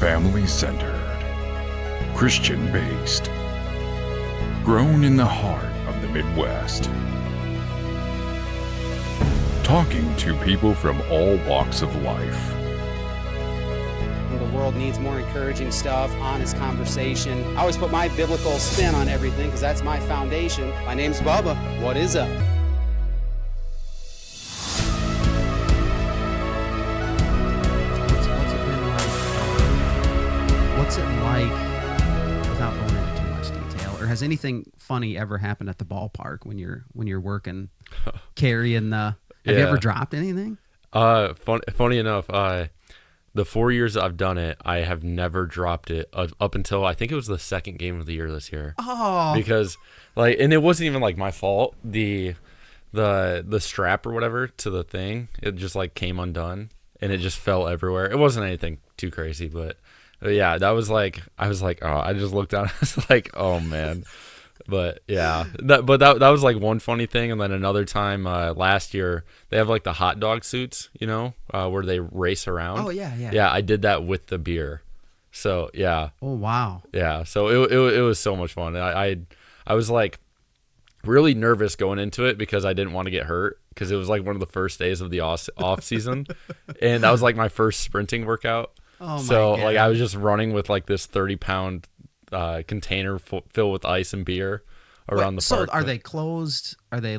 Family-centered, Christian-based, grown in the heart of the Midwest. Talking to people from all walks of life. The world needs more encouraging stuff, honest conversation. I always put my biblical spin on everything because that's my foundation. My name's Bubba. What is up? What's it like, without going into too much detail, or has anything funny ever happened at the ballpark when you're working, carrying the? Have you ever dropped anything? Funny enough, the 4 years I've done it, I have never dropped it up until I think it was the second game of the year this year. Oh, because and it wasn't even like my fault. The strap or whatever to the thing, it just came undone and it just fell everywhere. It wasn't anything too crazy, but yeah, that was I was like, oh, I just looked down. I was like, oh man. But yeah, that was one funny thing. And then another time last year, they have the hot dog suits, where they race around. Oh yeah. Yeah, I did that with the beer. So yeah. Oh wow. Yeah, so it was so much fun. I was really nervous going into it because I didn't want to get hurt because it was one of the first days of the off season, and that was my first sprinting workout. Oh my so God. I was just running with this 30-pound container filled with ice and beer around the park. So are they closed? Are they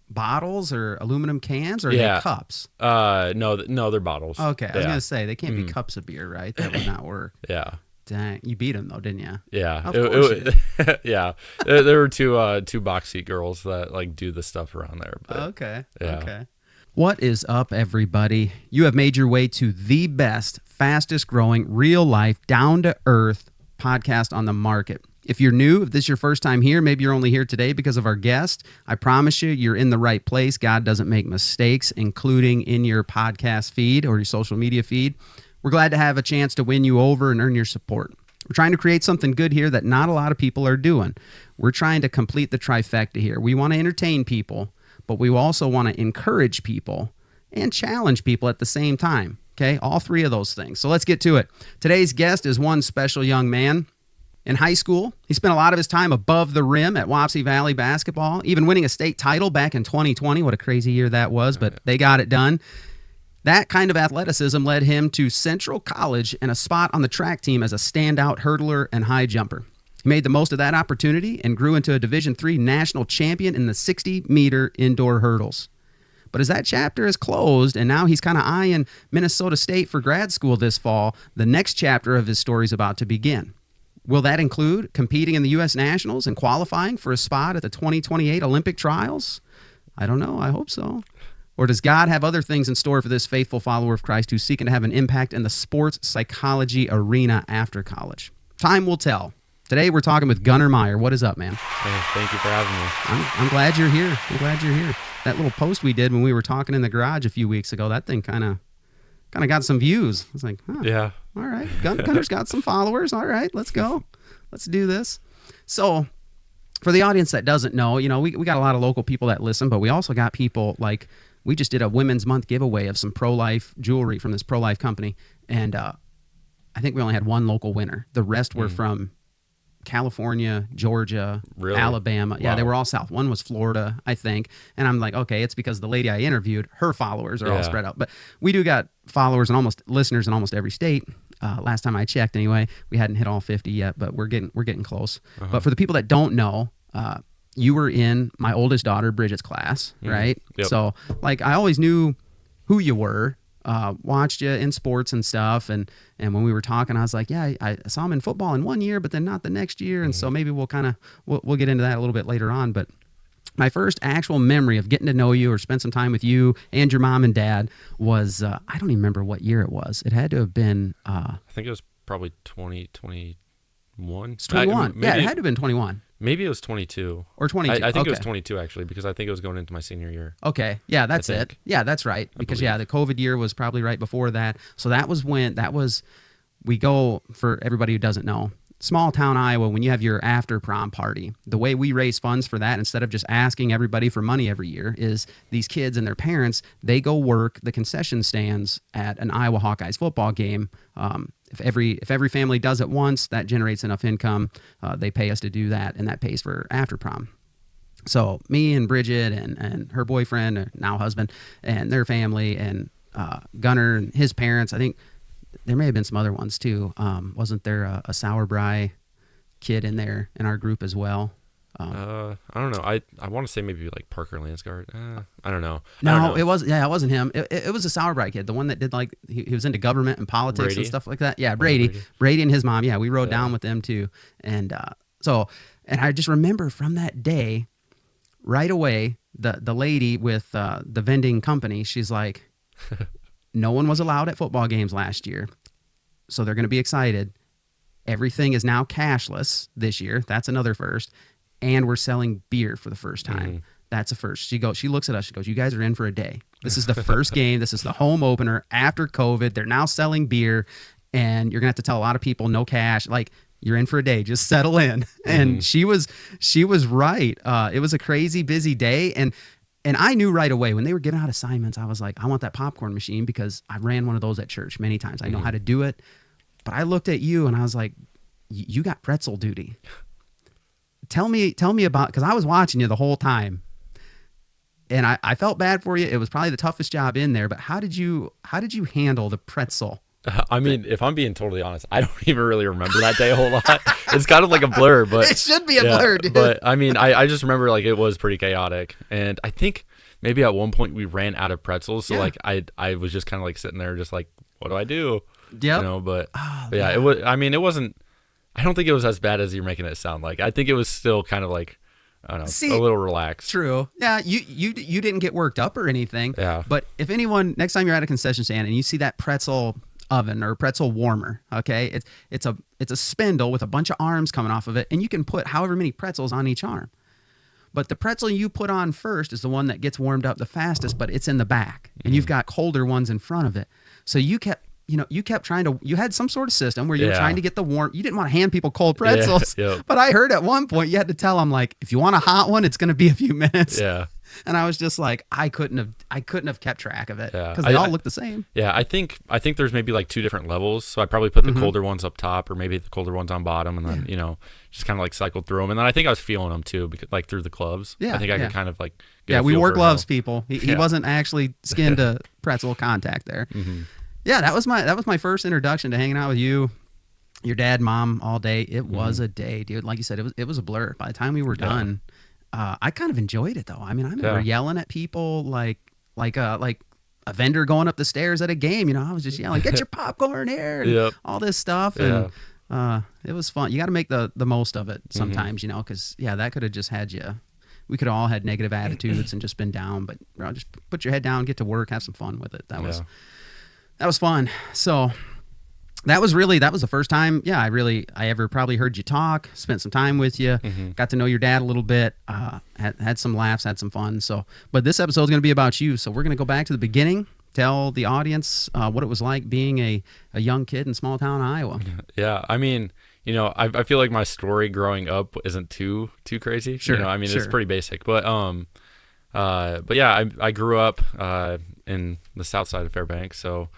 bottles or aluminum cans, or are they cups? No, they're bottles. Okay, I was gonna say they can't be cups of beer, right? That would not work. Yeah. Dang, you beat them though, didn't you? Yeah. Of course. Yeah. There were two box seat girls that do the stuff around there. But, okay. Yeah. Okay. What is up, everybody? You have made your way to the best, fastest growing, real life, down to earth podcast on the market. If you're new, if this is your first time here, maybe you're only here today because of our guest, I promise you're in the right place. God doesn't make mistakes, including in your podcast feed or your social media feed. We're glad to have a chance to win you over and earn your support. We're trying to create something good here that not a lot of people are doing. We're trying to complete the trifecta here. We want to entertain people, but we also want to encourage people and challenge people at the same time. Okay, all three of those things. So let's get to it. Today's guest is one special young man. In high school, he spent a lot of his time above the rim at Wapsie Valley basketball, even winning a state title back in 2020. What a crazy year that was, but they got it done. That kind of athleticism led him to Central College and a spot on the track team as a standout hurdler and high jumper. He made the most of that opportunity and grew into a Division III national champion in the 60-meter indoor hurdles. But as that chapter is closed and now he's kind of eyeing Minnesota State for grad school this fall, the next chapter of his story is about to begin. Will that include competing in the U.S. Nationals and qualifying for a spot at the 2028 Olympic trials? I don't know. I hope so. Or does God have other things in store for this faithful follower of Christ who's seeking to have an impact in the sports psychology arena after college? Time will tell. Today we're talking with Gunner Meyer. What is up, man? Hey, thank you for having me. I'm glad you're here. I'm glad you're here. That little post we did when we were talking in the garage a few weeks ago, that thing kind of got some views. I was like, huh, yeah. All right, Gunner's got some followers. All right, let's go. Let's do this. So for the audience that doesn't know, we got a lot of local people that listen, but we also got people we just did a Women's Month giveaway of some pro-life jewelry from this pro-life company, and I think we only had one local winner. The rest were from California, Georgia, really? Alabama. Yeah, Wow. they were all south. One was Florida, I think. And I'm like, okay, it's because the lady I interviewed, her followers are all spread out. But we do got followers and listeners in almost every state. Last time I checked, anyway, we hadn't hit all 50 yet, but we're getting close. Uh-huh. But for the people that don't know, you were in my oldest daughter Bridget's class, right? Yep. So I always knew who you were. Watched you in sports and stuff, and when we were talking, I was like, yeah, I saw him in football in one year, but then not the next year, and so maybe we'll get into that a little bit later on. But my first actual memory of getting to know you or spend some time with you and your mom and dad was I don't even remember what year it was. It had to have been I think it was probably 2021. It's 21. Yeah, it had to have been 21. Maybe it was 22. Or 22. I think okay. it was 22, actually, because I think it was going into my senior year. Okay. Yeah, that's it. Yeah, that's right. Because, the COVID year was probably right before that. So we go, for everybody who doesn't know, small town Iowa, when you have your after prom party, the way we raise funds for that, instead of just asking everybody for money every year, is these kids and their parents, they go work the concession stands at an Iowa Hawkeyes football game. if every family does it once, that generates enough income. They pay us to do that, and that pays for after prom. So me and Bridget and her boyfriend, or now husband, and their family, and Gunner and his parents. I think there may have been some other ones too. Wasn't there a Sauerbrei kid in there in our group as well? I don't know. I want to say maybe like Parker Lansgard. I don't know. No, it wasn't him. It was a Sauerbrei kid, the one that did like he was into government and politics Brady? and stuff like that. Yeah, Brady and his mom. Yeah, we rode down with them too, and and I just remember from that day, right away, the lady with the vending company, she's like, no one was allowed at football games last year, so they're going to be excited. Everything is now cashless this year. That's another first. And we're selling beer for the first time. Mm-hmm. That's a first. She looks at us. She goes, you guys are in for a day. This is the first game. This is the home opener after COVID. They're now selling beer, and you're going to have to tell a lot of people no cash. Like, you're in for a day. Just settle in. And she was right. It was a crazy busy day. And I knew right away when they were giving out assignments, I was like, I want that popcorn machine because I ran one of those at church many times. I know how to do it. But I looked at you and I was like, you got pretzel duty. Tell me about, because I was watching you the whole time, and I felt bad for you. It was probably the toughest job in there, but how did you handle the pretzel? I mean, if I'm being totally honest, I don't even really remember that day a whole lot. It's kind of like a blur, but It should be a blur, dude. But I mean, I just remember like it was pretty chaotic, and I think maybe at one point we ran out of pretzels, so like I was just kind of like sitting there, just like, what do I do? Yep. You know, but yeah, it was. I mean, it wasn't. I don't think it was as bad as you're making it sound like. I think it was still kind of like, I don't know, a little relaxed. True. Yeah, you didn't get worked up or anything. Yeah. But if anyone, next time you're at a concession stand and you see that pretzel oven or pretzel warmer, okay, it's a spindle with a bunch of arms coming off of it, and you can put however many pretzels on each arm. But the pretzel you put on first is the one that gets warmed up the fastest, but it's in the back, and you've got colder ones in front of it. So you kept trying to, you had some sort of system where you were trying to get the warm, you didn't want to hand people cold pretzels, but I heard at one point you had to tell them, like, if you want a hot one, it's going to be a few minutes. Yeah. And I was just like, I couldn't have kept track of it because Yeah. they all look the same. Yeah. I think there's maybe like 2 different levels. So I probably put the colder ones up top, or maybe the colder ones on bottom, and then, just kind of like cycled through them. And then I think I was feeling them too, because like through the gloves. Yeah. I think I could kind of like, get a we feel wore for gloves, how- people. He wasn't actually skin to pretzel contact there. Yeah, that was my first introduction to hanging out with you, your dad, mom all day. It was a day, dude. Like you said, it was a blur. By the time we were done, I kind of enjoyed it though. I mean, I remember yelling at people like a vendor going up the stairs at a game. I was just yelling, "Get your popcorn here!" and all this stuff, and it was fun. You got to make the most of it sometimes, because that could have just had you. We could have all had negative attitudes and just been down, but just put your head down, get to work, have some fun with it. That was fun. So that was the first time. Yeah, I ever probably heard you talk, spent some time with you, got to know your dad a little bit, had some laughs, had some fun. So, but this episode is going to be about you. So we're going to go back to the beginning, tell the audience what it was like being a young kid in small town Iowa. Yeah. I mean, I feel like my story growing up isn't too crazy. Sure. I mean, it's pretty basic, but yeah, I grew up in the south side of Fairbanks, so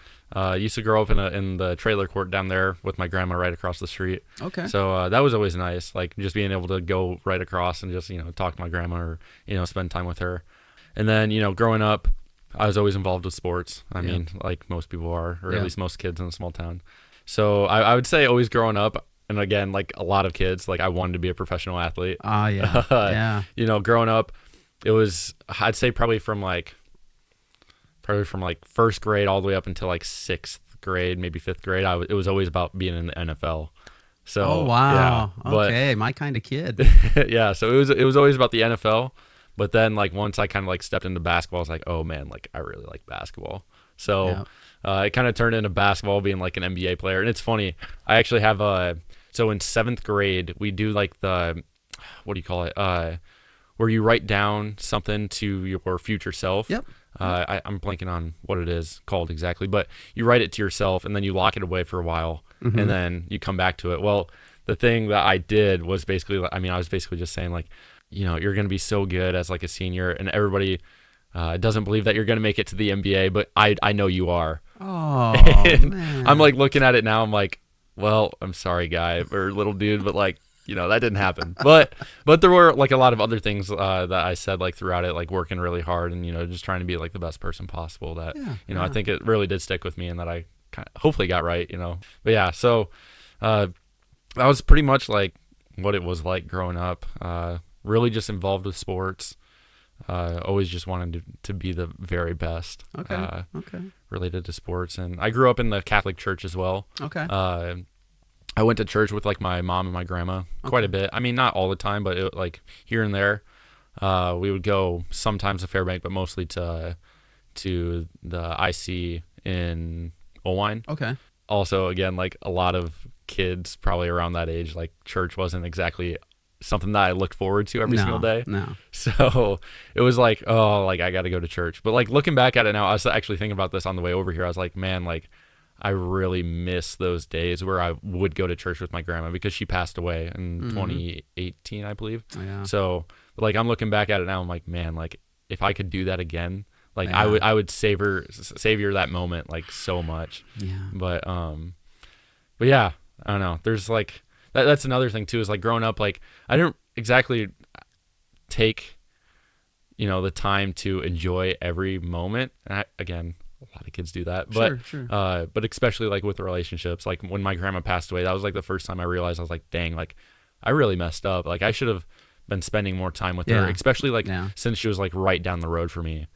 used to grow up in the trailer court down there with my grandma right across the street. Okay. So that was always nice, like just being able to go right across and just talk to my grandma, or spend time with her. And then growing up, I was always involved with sports. I mean, like most people are, or at least most kids in a small town. So I would say always growing up, and again, like a lot of kids, like I wanted to be a professional athlete. Yeah. Growing up, it was, I'd say probably from like first grade all the way up until like 6th grade, maybe 5th grade. It was always about being in the NFL. So, oh wow. Yeah, okay, my kind of kid. yeah. So it was always about the NFL. But then like once I kind of like stepped into basketball, I was like, oh man, like I really like basketball. So it kind of turned into basketball being like an NBA player. And it's funny, I actually have so in 7th grade we do like the, what do you call it? Where you write down something to your future self. Yep. I'm blanking on what it is called exactly, but you write it to yourself and then you lock it away for a while and then you come back to it. Well, the thing that I did was basically, I was basically just saying like, you're going to be so good as like a senior, and everybody doesn't believe that you're going to make it to the NBA, but I know you are. Oh, and man. I'm like looking at it now. I'm like, well, I'm sorry, guy or little dude, but like, that didn't happen. But there were like a lot of other things that I said like throughout it, like working really hard and just trying to be like the best person possible. That I think it really did stick with me, and that I hopefully got right. But yeah, so that was pretty much like what it was like growing up. Really just involved with sports. Always just wanted to be the very best. Okay. Related to sports, and I grew up in the Catholic Church as well. Okay. I went to church with like my mom and my grandma quite a bit. I mean, not all the time, but like here and there. We would go sometimes to Fairbank, but mostly to the IC in Owine. Okay. Also, again, like a lot of kids probably around that age, like church wasn't exactly something that I looked forward to every single day. No. So it was like, oh, like I got to go to church. But like looking back at it now, I was actually thinking about this on the way over here. I was like, man, like I really miss those days where I would go to church with my grandma, because she passed away in 2018, I believe. Oh, yeah. So like I'm looking back at it now, I'm like, man, like if I could do that again, like I would savor that moment like so much. Yeah. But yeah, I don't know. There's like that's another thing too, is like growing up, like I didn't exactly take the time to enjoy every moment. And again, a lot of kids do that, but Sure. But especially like with relationships, like when my grandma passed away, that was like the first time I realized, I was like, dang, like I really messed up. Like I should have been spending more time with her, especially like since she was like right down the road for me,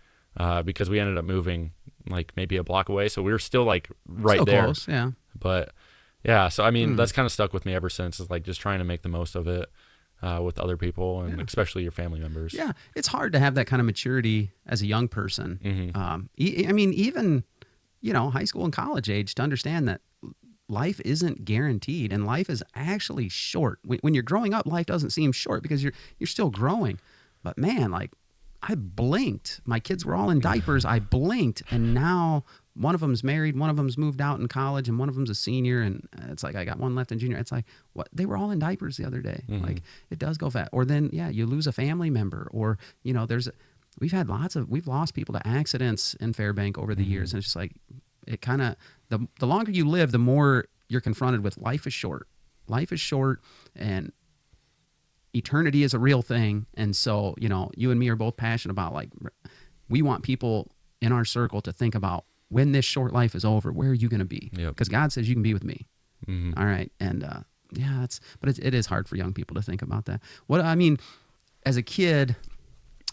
because we ended up moving like maybe a block away, so we were still like right there. Close, yeah. But yeah, so I mean that's kind of stuck with me ever since, is like just trying to make the most of it with other people, and especially your family members. Yeah, it's hard to have that kind of maturity as a young person. I mean, even high school and college age, to understand that life isn't guaranteed, and life is actually short. When you're growing up, life doesn't seem short because you're still growing. But man, like I blinked. My kids were all in diapers. I blinked, and now one of them's married, one of them's moved out in college, and one of them's a senior, and it's like I got one left in junior. It's like, what? They were all in diapers the other day. Like it does go fast. Or then you lose a family member, or we've lost people to accidents in Fairbank over the years, and it's just like it kind of the longer you live, the more you're confronted with life is short. Life is short, and eternity is a real thing. And so you and me are both passionate about, like, we want people in our circle to think about, when this short life is over, where are you going to be? Because God says you can be with me. All right. And but it is hard for young people to think about that. As a kid,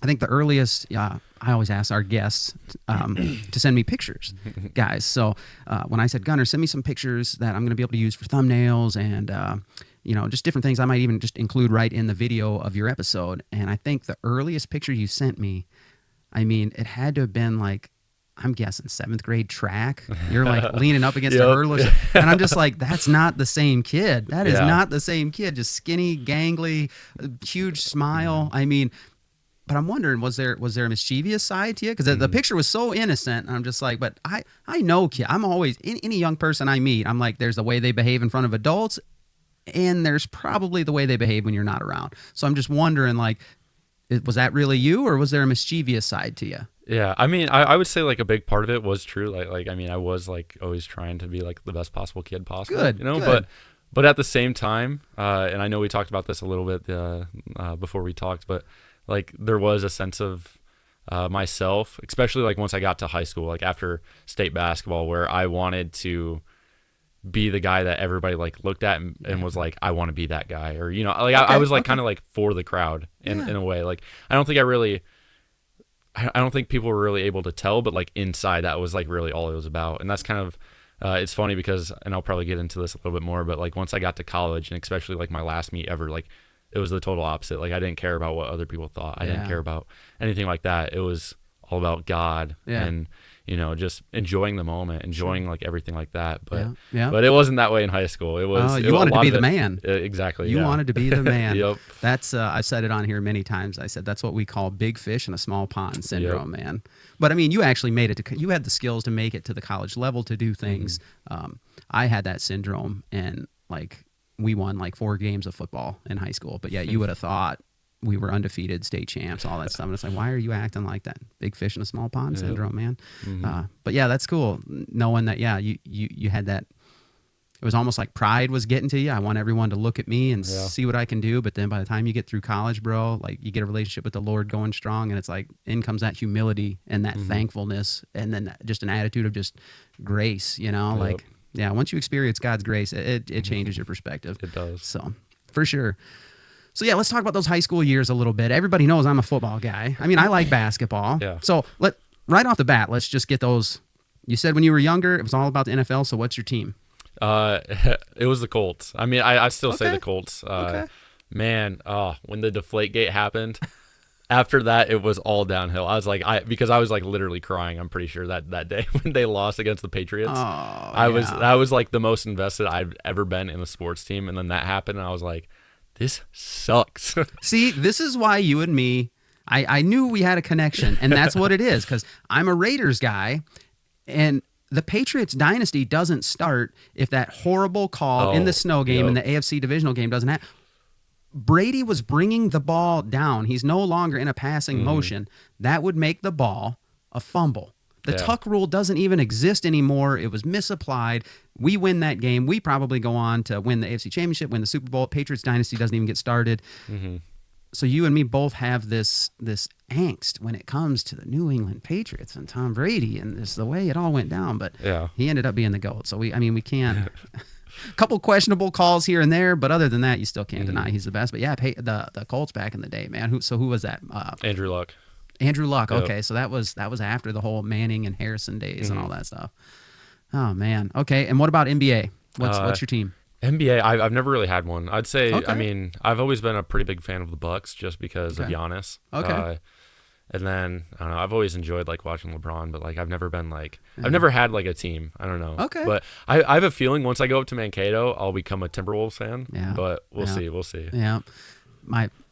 I think the earliest, I always ask our guests to send me pictures, guys. So when I said, Gunner, send me some pictures that I'm going to be able to use for thumbnails and, just different things I might even just include right in the video of your episode. And I think the earliest picture you sent me, it had to have been like, I'm guessing 7th grade track. You're like leaning up against a hurdler. And I'm just like, that's not the same kid. That is not the same kid. Just skinny, gangly, huge smile. But I'm wondering, was there a mischievous side to you? Because the picture was so innocent. And I'm just like, but I know kid. I'm always, any young person I meet, I'm like, there's the way they behave in front of adults, and there's probably the way they behave when you're not around. So I'm just wondering, like, was that really you, or was there a mischievous side to you? Yeah, I would say like a big part of it was true. Like I was like always trying to be like the best possible kid possible. Good, good. But at the same time, and I know we talked about this a little bit before we talked, but like there was a sense of myself, especially like once I got to high school, like after state basketball, where I wanted to be the guy that everybody like looked at and was like, I want to be that guy, or I was like kind of like for the crowd in a way. Like I don't think people were really able to tell, but like inside that was like really all it was about. And that's kind of it's funny because, and I'll probably get into this a little bit more, but like once I got to college, and especially like my last meet ever, like it was the total opposite. Like I didn't care about what other people thought. I didn't care about anything like that. It was all about God and just enjoying the moment, enjoying like everything like that. But but it wasn't that way in high school. It was you wanted to be the man. Exactly. You wanted to be the man. Yep. That's I've said it on here many times. I said that's what we call big fish in a small pond syndrome, man. But you actually made it to. You had the skills to make it to the college level to do things. I had that syndrome, and like we won like 4 games of football in high school. But you would have thought we were undefeated, state champs, all that stuff. And it's like, why are you acting like that? Big fish in a small pond syndrome, man. But that's cool knowing that. You had that it was almost like pride was getting to you. I want everyone to look at me and see what I can do. But then by the time you get through college, bro, like you get a relationship with the Lord going strong, and it's like in comes that humility and that thankfulness, and then just an attitude of just grace, like, yeah, once you experience God's grace, it changes your perspective. It does. So for sure. So yeah, let's talk about those high school years a little bit. Everybody knows I'm a football guy. I mean, I like basketball. Yeah. So right off the bat, let's just get those. You said when you were younger, it was all about the NFL. So what's your team? It was the Colts. I mean, I still say the Colts. Man, when the Deflategate happened, after that, it was all downhill. I was like, because I was like literally crying. I'm pretty sure that day when they lost against the Patriots, that was like the most invested I've ever been in a sports team. And then that happened, and I was like, this sucks. See, this is why you and me, I knew we had a connection, and that's what it is, because I'm a Raiders guy, and the Patriots dynasty doesn't start if that horrible call in the snow game in the AFC divisional game doesn't happen. Brady was bringing the ball down. He's no longer in a passing motion. That would make the ball a fumble. The tuck rule doesn't even exist anymore. It was misapplied. We win that game. We probably go on to win the AFC Championship, win the Super Bowl. Patriots dynasty doesn't even get started. So you and me both have this angst when it comes to the New England Patriots and Tom Brady and this the way it all went down. But he ended up being the GOAT. So we can't. A couple questionable calls here and there, but other than that, you still can't deny he's the best. But yeah, the Colts back in the day, man. Who was that? Andrew Luck. Andrew Luck. Okay, so that was after the whole Manning and Harrison days and all that stuff. Oh man. Okay, and what about NBA? What's your team? NBA, I've never really had one. I'd say, I mean, I've always been a pretty big fan of the Bucks just because of Giannis. Okay. And then, I don't know, I've always enjoyed, like, watching LeBron, but, like, I've never been, like, I've never had, like, a team. I don't know. Okay. But I have a feeling once I go up to Mankato, I'll become a Timberwolves fan. Yeah. But we'll see. We'll see. Yeah.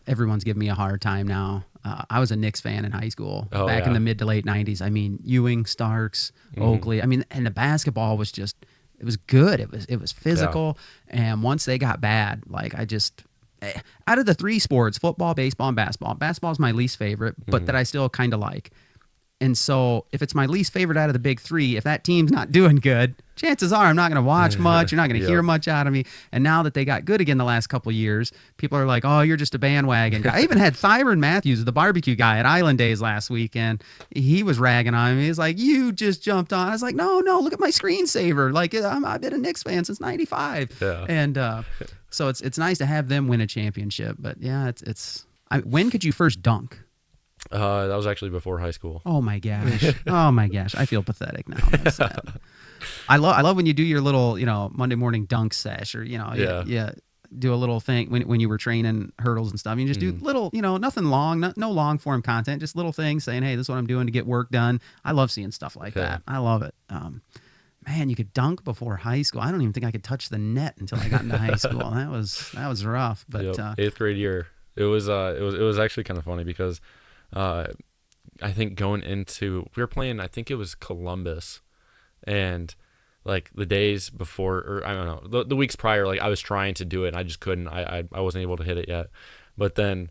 Everyone's giving me a hard time now. I was a Knicks fan in high school back in the mid to late 90s. I mean, Ewing, Starks, Oakley. I mean, and the basketball was just, it was good. It was physical. And once they got bad, like out of the three sports, football, baseball, and basketball is my least favorite, but that I still kind of like. And so if it's my least favorite out of the big three, if that team's not doing good, chances are I'm not going to watch much. You're not going to hear much out of me. And now that they got good again the last couple of years, people are like, oh, you're just a bandwagon guy. I even had Thyron Matthews, the barbecue guy at Island Days last weekend. He was ragging on me. He's like, you just jumped on. I was like, no, look at my screensaver. Like, I've been a Knicks fan since 95. Yeah. And so it's nice to have them win a championship. But yeah, when could you first dunk? That was actually before high school. Oh my gosh! I feel pathetic now. That's sad. I love when you do your little, Monday morning dunk sesh, or you do a little thing when you were training hurdles and stuff. You just do little, nothing long, no long form content, just little things saying, hey, this is what I'm doing to get work done. I love seeing stuff like that. I love it. Man, you could dunk before high school. I don't even think I could touch the net until I got into high school. That was rough. But 8th grade year, it was actually kind of funny because. I think we were playing, I think it was Columbus, and like the days before, or I don't know, the weeks prior, like I was trying to do it and I just couldn't. I wasn't able to hit it yet. But then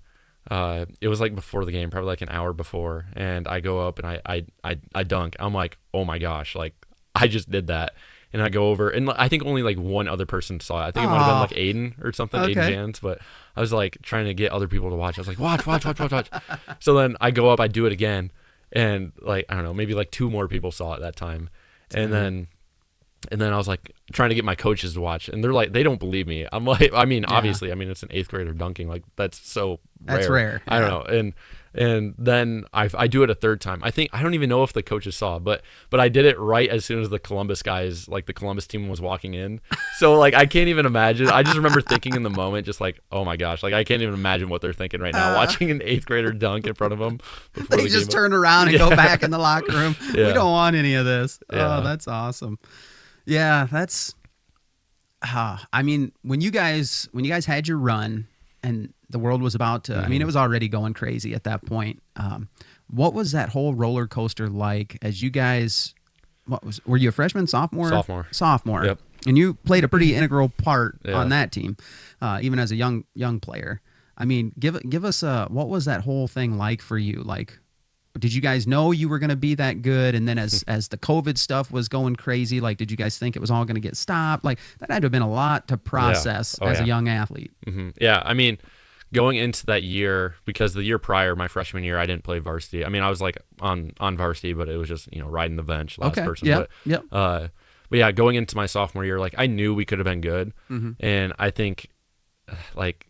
it was like before the game, probably like an hour before, and I go up and I dunk. I'm like, oh my gosh, like I just did that. And I go over, and I think only like one other person saw it. I think it might have been like Aiden or something, Aiden Jans. But I was like trying to get other people to watch. I was like, watch. So then I go up, I do it again, and like I don't know, maybe like two more people saw it that time. And then I was like trying to get my coaches to watch, and they're like, they don't believe me. I'm like, I mean, obviously, I mean it's an 8th grader dunking, like that's so rare. That's rare. I don't know, and then I do it a third time. I don't even know if the coaches saw, but I did it right as soon as the Columbus guys, like the Columbus team was walking in. So like I can't even imagine. I just remember thinking in the moment, just like, oh my gosh, like I can't even imagine what they're thinking right now, watching an 8th grader dunk in front of them. They just turn around and go back in the locker room. We don't want any of this. Oh, that's awesome. Yeah, that's. I mean, when you guys had your run and the world was about to, I mean, it was already going crazy at that point. What was that whole roller coaster like as you guys, were you a freshman, sophomore? Sophomore. Yep. And you played a pretty integral part on that team, even as a young player. I mean, give us what was that whole thing like for you? Like, did you guys know you were going to be that good? And then as the COVID stuff was going crazy, like, did you guys think it was all going to get stopped? Like, that had to have been a lot to process as a young athlete. Yeah, I mean, going into that year, because the year prior, my freshman year, I didn't play varsity. I mean, I was like on varsity, but it was just, riding the bench, last person. But yeah, going into my sophomore year, like, I knew we could have been good. And I think, like,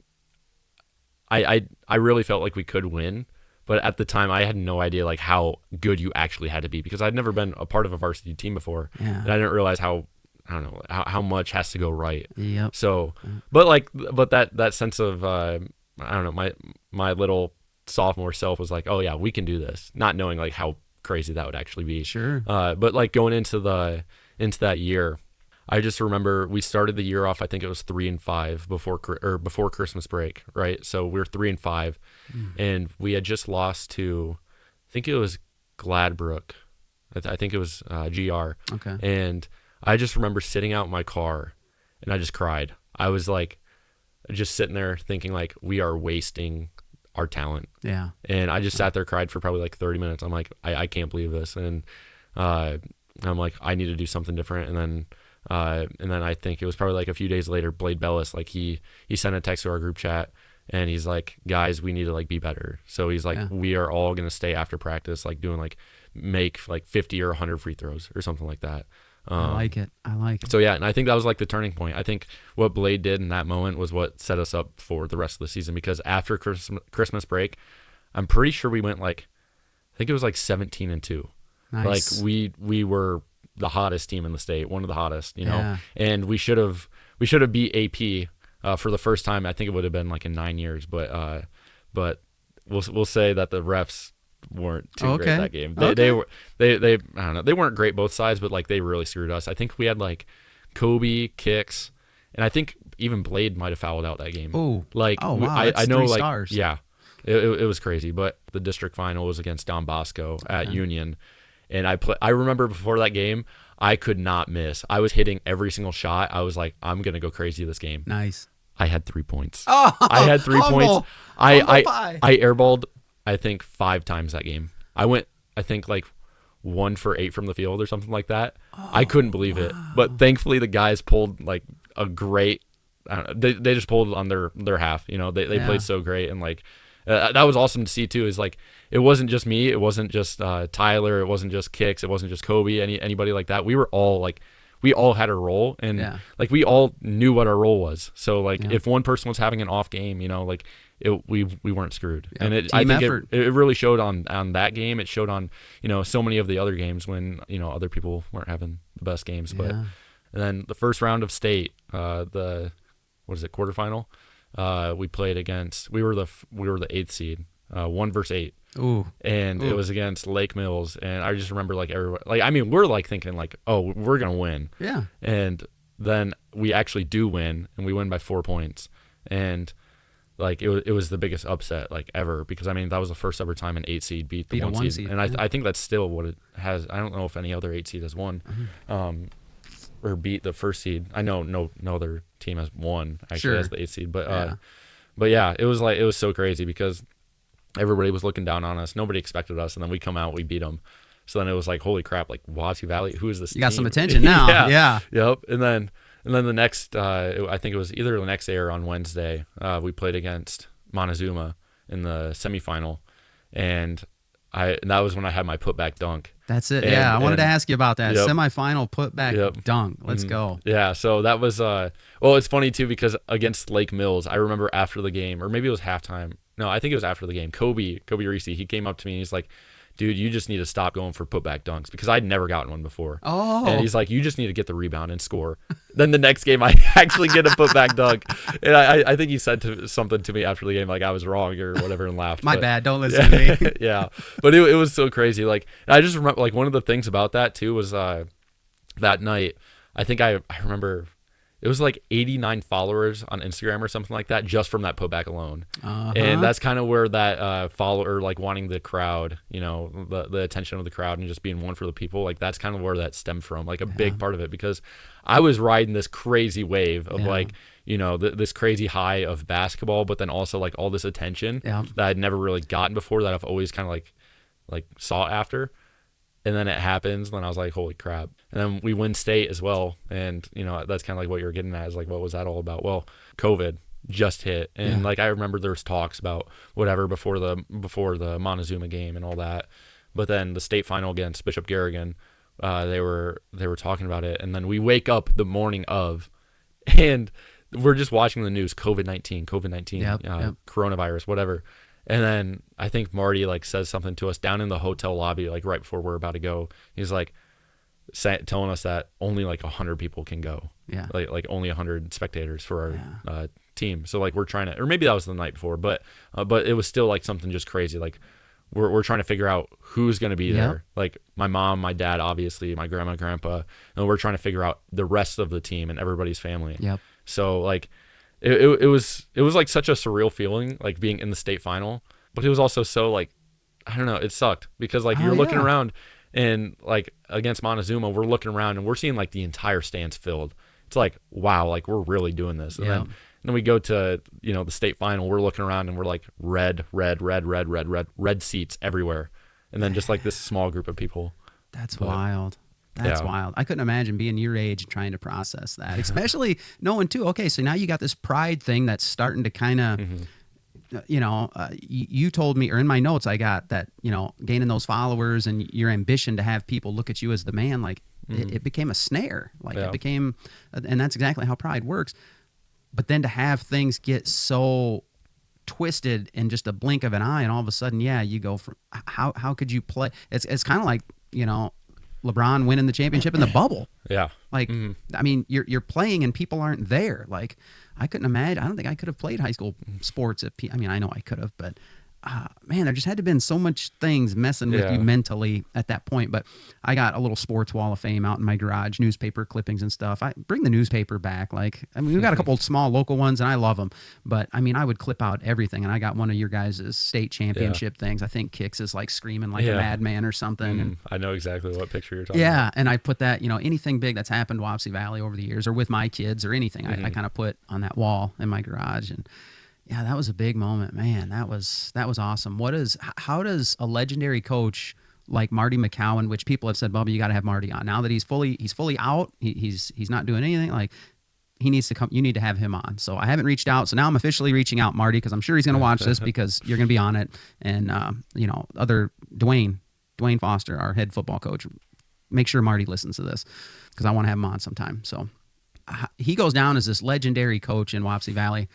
I really felt like we could win. But at the time, I had no idea, like, how good you actually had to be, because I'd never been a part of a varsity team before. And I didn't realize how much has to go right. So, but that sense of, I don't know, my little sophomore self was like, oh yeah, we can do this, not knowing like how crazy that would actually be. But like going into that year, I just remember we started the year off, I think it was 3-5 before Christmas break, right? So we were 3-5, and we had just lost to, I think it was Gladbrook. I think it was GR. Okay. And I just remember sitting out in my car, and I just cried. I was like, just sitting there thinking like, we are wasting our talent. Yeah. And I just sat there, cried for probably like 30 minutes. I'm like, I can't believe this. And I'm like, I need to do something different. And then I think it was probably like a few days later, Blade Bellis, like he sent a text to our group chat, and he's like, guys, we need to like be better. So he's like, we are all going to stay after practice, like doing like make like 50 or 100 free throws or something like that. I like it. So yeah, and I think that was like the turning point. I think what Blade did in that moment was what set us up for the rest of the season, because after Christmas break, I'm pretty sure we went like, I think it was like 17-2. Nice. Like we were the hottest team in the state, one of the hottest, and we should have beat AP for the first time. I think it would have been like in 9 years, but we'll say that the refs weren't too great that game. They I don't know, they weren't great both sides, but like they really screwed us. I think we had like Kobe kicks, and I think even Blade might have fouled out that game. Wow, I know, 3 like stars. Yeah, it was crazy. But the district final was against Don Bosco at Union, and I remember before that game, I could not miss. I was hitting every single shot. I was like, I'm gonna go crazy this game. Nice. I had 3 points. I had 3 points. I airballed, I think 5 times that game. I went, I think like 1 for 8 from the field or something like that. I couldn't believe it. But thankfully the guys pulled like a great, I don't know, they just pulled on their half. They played so great, and like that was awesome to see too. Is like, it wasn't just me, it wasn't just Tyler, it wasn't just Kicks, it wasn't just Kobe, anybody like that. We were all like, we all had a role, and like we all knew what our role was. So like if one person was having an off game, like we weren't screwed. And I think it really showed on that game. It showed on so many of the other games when other people weren't having the best games. But and then the first round of state, the quarterfinal, we played against, we were the 8th seed, 1 versus 8. It was against Lake Mills, and I just remember like everybody, like, I mean, we're like thinking like, oh, we're gonna win, and then we actually do win, and we win by 4 points, and like it was the biggest upset like ever, because I mean that was the first ever time an 8 seed beat the 1 seed, and I think that's still what it has. I don't know if any other 8 seed has won, or beat the first seed. I know no other team has won actually as the 8 seed, but yeah, it was so crazy because everybody was looking down on us. Nobody expected us, and then we come out, we beat them. So then it was like, holy crap! Like, Wapsie Valley, who is this? You got some attention now. Yep. And then the next, I think it was either the next day or on Wednesday, we played against Montezuma in the semifinal, and that was when I had my putback dunk. That's it. I wanted to ask you about that semifinal putback dunk. Let's go. Yeah. So that was well, it's funny too, because against Lake Mills, I remember after the game, or maybe it was halftime. No, I think it was after the game. Kobe Reese, he came up to me and he's like, dude, you just need to stop going for putback dunks, because I'd never gotten one before. And he's like, you just need to get the rebound and score. Then the next game, I actually get a putback dunk. And I think he said something to me after the game, like I was wrong or whatever, and laughed. My bad. Don't listen to me. Yeah. But it was so crazy. Like, I just remember, like, one of the things about that too was that night, I think I remember it was like 89 followers on Instagram or something like that, just from that putback alone. And that's kind of where that follower, like wanting the crowd, the attention of the crowd and just being one for the people, like that's kind of where that stemmed from, like a big part of it, because I was riding this crazy wave of like, this crazy high of basketball, but then also like all this attention that I'd never really gotten before, that I've always kind of like sought after. And then it happens, and then I was like, holy crap. And then we win state as well. And, you know, that's kind of like what you were getting at, is like, what was that all about? Well, COVID just hit. And like, I remember there was talks about whatever before the Montezuma game and all that. But then the state final against Bishop Garrigan, they were talking about it. And then we wake up the morning of, and we're just watching the news, COVID-19, coronavirus, whatever. And then I think Marty like says something to us down in the hotel lobby, like right before we're about to go. He's like telling us that only like 100 people can go. Yeah. Like only 100 spectators for our team. So like we're trying to, or maybe that was the night before, but it was still like something just crazy. Like we're trying to figure out who's going to be there. Like my mom, my dad, obviously, my grandma, grandpa, and we're trying to figure out the rest of the team and everybody's family. Yep. So like, It was like such a surreal feeling, like being in the state final, but it was also so like, I don't know, it sucked because like you're looking around and like against Montezuma, we're looking around and we're seeing like the entire stands filled. It's like, wow, like we're really doing this. And then we go to, you know, the state final, we're looking around and we're like red seats everywhere. And then just like this small group of people. That's wild. That's wild. I couldn't imagine being your age and trying to process that, especially knowing too, okay, so now you got this pride thing that's starting to kind of, you know, you told me, or in my notes, I got that, you know, gaining those followers and your ambition to have people look at you as the man, like it became a snare, like it became, and that's exactly how pride works. But then to have things get so twisted in just a blink of an eye, and all of a sudden, you go from, how could you play? It's kind of like, you know, LeBron winning the championship in the bubble. Yeah. Like, I mean, you're playing and people aren't there. Like, I couldn't imagine. I don't think I could have played high school sports. I mean, I know I could have, but man, there just had to have been so much things messing with you mentally at that point. But I got a little sports wall of fame out in my garage, newspaper clippings and stuff. I bring the newspaper back. Like, I mean, we've got a couple of small local ones and I love them, but I mean, I would clip out everything. And I got one of your guys' state championship things. I think Kix is like screaming like a madman or something. And I know exactly what picture you're talking about. Yeah. And I put that, you know, anything big that's happened to Wapsie Valley over the years or with my kids or anything, I kind of put on that wall in my garage. And yeah, that was a big moment, man. That was awesome. How does a legendary coach like Marty McCowan, which people have said, Bubba, you got to have Marty on now that he's fully out, he's not doing anything, like he needs to come. You need to have him on. So I haven't reached out. So now I'm officially reaching out, Marty, because I'm sure he's going to watch this because you're going to be on it. And you know, other Dwayne Foster, our head football coach, make sure Marty listens to this because I want to have him on sometime. So he goes down as this legendary coach in Wapsie Valley.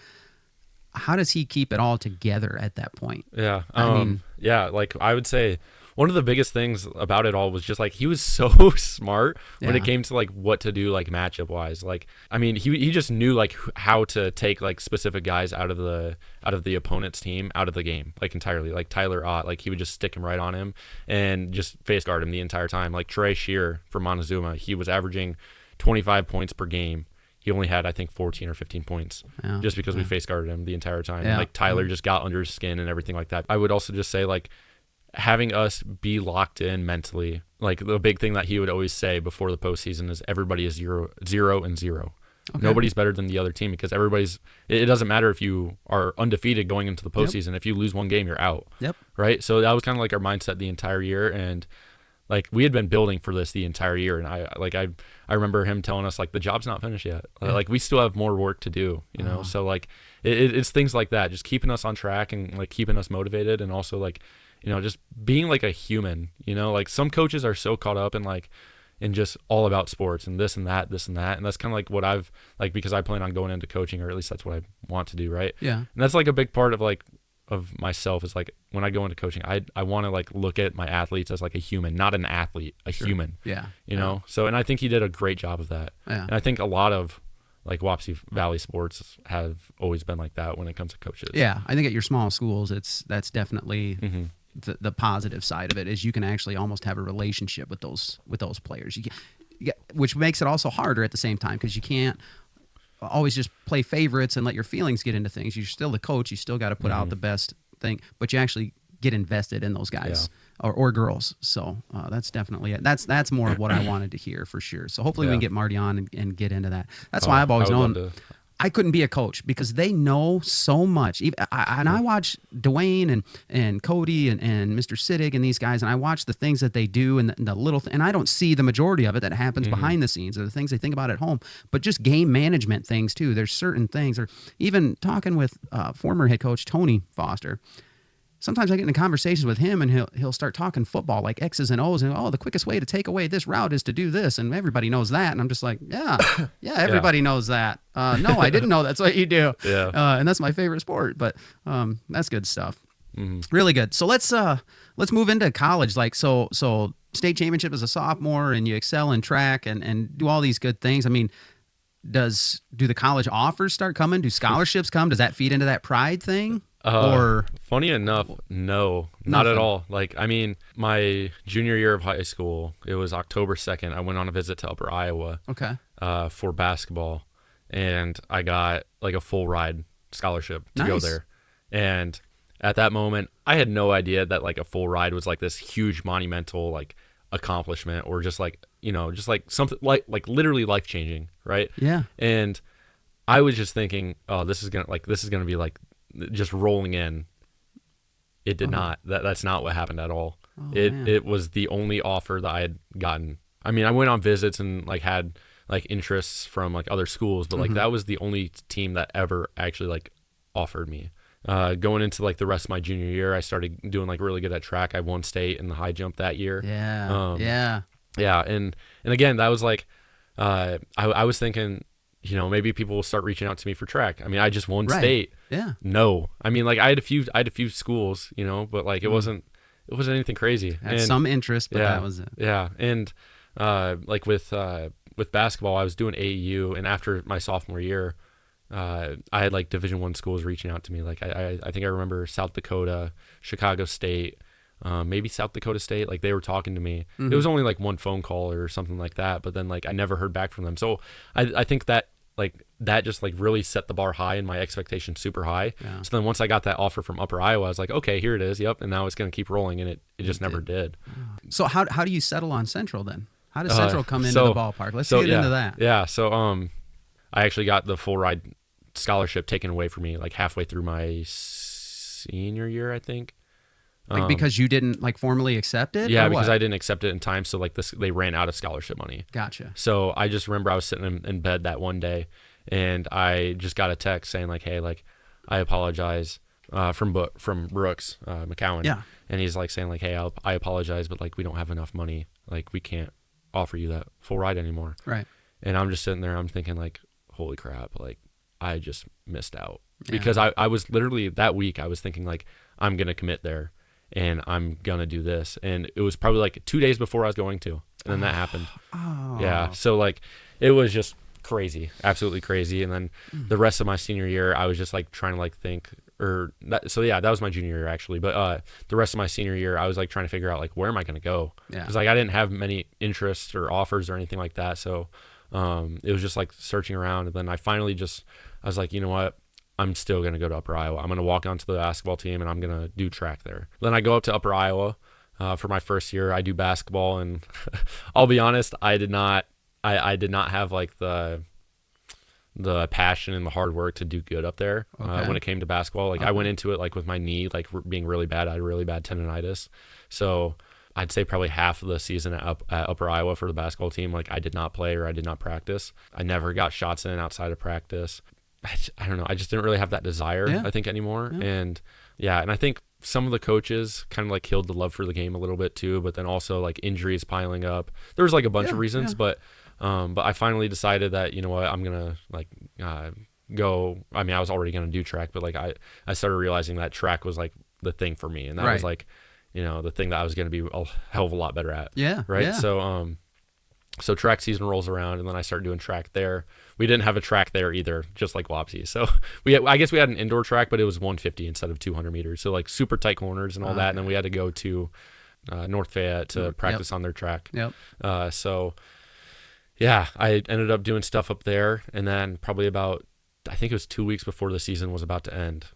How does he keep it all together at that point? Yeah. I mean, like I would say one of the biggest things about it all was just like he was so smart when it came to like what to do like matchup wise. Like, I mean, he just knew like how to take like specific guys out of the opponent's team out of the game like entirely. Like Tyler Ott, like he would just stick him right on him and just face guard him the entire time. Like Trey Shear from Montezuma, he was averaging 25 points per game. He only had, I think, 14 or 15 points just because we face guarded him the entire time. Yeah. Like Tyler just got under his skin and everything like that. I would also just say like having us be locked in mentally, like the big thing that he would always say before the postseason is everybody is 0-0. Okay. Nobody's better than the other team because it doesn't matter if you are undefeated going into the postseason. If you lose one game, you're out. Yep. Right. So that was kind of like our mindset the entire year. And like we had been building for this the entire year. And I remember him telling us like the job's not finished yet. Like we still have more work to do, you know? So like it's things like that, just keeping us on track and like keeping us motivated. And also like, you know, just being like a human, you know, like some coaches are so caught up in like, in just all about sports and this and that. And that's kind of like what I've like, because I plan on going into coaching, or at least that's what I want to do. Right. Yeah. And that's like a big part of like, of myself is like when I go into coaching, I want to like look at my athletes as like a human, not an athlete, a human. Yeah. You know? So, and I think he did a great job of that. Yeah. And I think a lot of like Wapsie Valley sports have always been like that when it comes to coaches. Yeah. I think at your small schools, that's definitely the positive side of it is you can actually almost have a relationship with those players. Which makes it also harder at the same time because you can't always just play favorites and let your feelings get into things. You're still the coach. You still got to put out the best thing, but you actually get invested in those guys or girls. So that's definitely it. That's more of what I wanted to hear for sure. So hopefully we can get Marty on and get into that. That's why I've always known I couldn't be a coach because they know so much. I watch Dwayne and Cody and Mr. Siddig and these guys, and I watch the things that they do and the little and I don't see the majority of it that happens behind the scenes or the things they think about at home, but just game management things too. There's certain things, or even talking with former head coach Tony Foster. Sometimes I get into conversations with him and he'll start talking football like X's and O's and the quickest way to take away this route is to do this and everybody knows that, and I'm just like everybody knows that. No, I didn't know that's what you do. And that's my favorite sport, but that's good stuff. Really good. So let's move into college. Like so state championship as a sophomore and you excel in track and do all these good things. I mean, do the college offers start coming? Do scholarships come? Does that feed into that pride thing? Or funny enough, no, not at all. Like, I mean, my junior year of high school, it was October 2nd. I went on a visit to Upper Iowa for basketball, and I got like a full ride scholarship to go there. And at that moment, I had no idea that like a full ride was like this huge monumental like accomplishment, or just like, you know, just like something like literally life changing, right? Yeah. And I was just thinking, oh, this is gonna be like just rolling in. It did not. That's not what happened at all. It was the only offer that I had gotten. I mean, I went on visits and like had like interests from like other schools, but like that was the only team that ever actually like offered me. Going into like the rest of my junior year, I started doing like really good at track. I won state in the high jump that year. Yeah. And again, that was like, I was thinking, you know, maybe people will start reaching out to me for track. I mean, I just won state. Yeah. No, I mean, like I had a few schools, you know, but like it wasn't anything crazy. Had some interest, but that was it. Yeah. And like with basketball, I was doing AAU, and after my sophomore year, I had like Division I schools reaching out to me. Like I think I remember South Dakota, Chicago State, maybe South Dakota State. Like they were talking to me. It was only like one phone call or something like that, but then like I never heard back from them. So I think that like that just like really set the bar high and my expectations super high. Yeah. So then once I got that offer from Upper Iowa, I was like, okay, here it is. Yep. And now it's going to keep rolling, and it just never did. So how do you settle on Central then? How does Central come into the ballpark? Let's get into that. Yeah. So I actually got the full ride scholarship taken away from me like halfway through my senior year, I think. Like because you didn't like formally accept it? Yeah, because I didn't accept it in time. So like they ran out of scholarship money. Gotcha. So I just remember I was sitting in bed that one day, and I just got a text saying like, hey, like I apologize from Brooks McCowan. Yeah. And he's like saying like, hey, I apologize, but like we don't have enough money. Like we can't offer you that full ride anymore. Right. And I'm just sitting there, I'm thinking like, holy crap, like I just missed out. Yeah. Because I was literally that week, I was thinking like, I'm going to commit there and I'm going to do this. And it was probably like 2 days before I was going to, and then that happened. Yeah. So like, it was just crazy, absolutely crazy. And then the rest of my senior year, I was just like trying to like think, that was my junior year actually. But the rest of my senior year, I was like trying to figure out like, where am I going to go? Yeah. Cause like I didn't have many interests or offers or anything like that. So it was just like searching around. And then I finally I was like, you know what? I'm still going to go to Upper Iowa. I'm going to walk onto the basketball team and I'm going to do track there. Then I go up to Upper Iowa for my first year. I do basketball, and I'll be honest, I did not have like the passion and the hard work to do good up there when it came to basketball. Like I went into it like with my knee like being really bad. I had really bad tendonitis. So I'd say probably half of the season at Upper Iowa for the basketball team, like I did not play or I did not practice. I never got shots in outside of practice. I don't know. I just didn't really have that desire, I think, anymore. Yeah. And I think some of the coaches kind of like killed the love for the game a little bit too, but then also like injuries piling up. There was like a bunch of reasons, but I finally decided that, you know what, I'm going to like go. I mean, I was already going to do track, but like I started realizing that track was like the thing for me. And that was like, you know, the thing that I was going to be a hell of a lot better at. Yeah. Right. Yeah. So track season rolls around, and then I start doing track there. We didn't have a track there either, just like Wapsie. So I guess we had an indoor track, but it was 150 instead of 200 meters. So like super tight corners and all that. And then we had to go to North Fayette to practice on their track. Yep. I ended up doing stuff up there. And then probably about, I think it was 2 weeks before the season was about to end,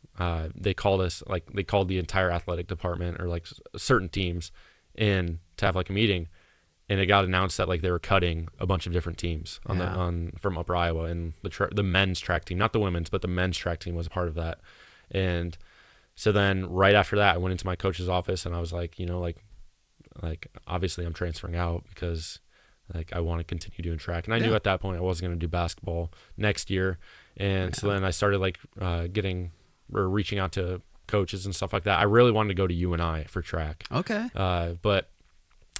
they called the entire athletic department or like certain teams in to have like a meeting. and it got announced that like they were cutting a bunch of different teams from Upper Iowa, and the men's track team, not the women's, but the men's track team was a part of that. And so then right after that, I went into my coach's office and I was like, like obviously I'm transferring out because like I want to continue doing track. And I knew at that point I wasn't going to do basketball next year. And so then I started like reaching out to coaches and stuff like that. I really wanted to go to UNI for track. Okay. But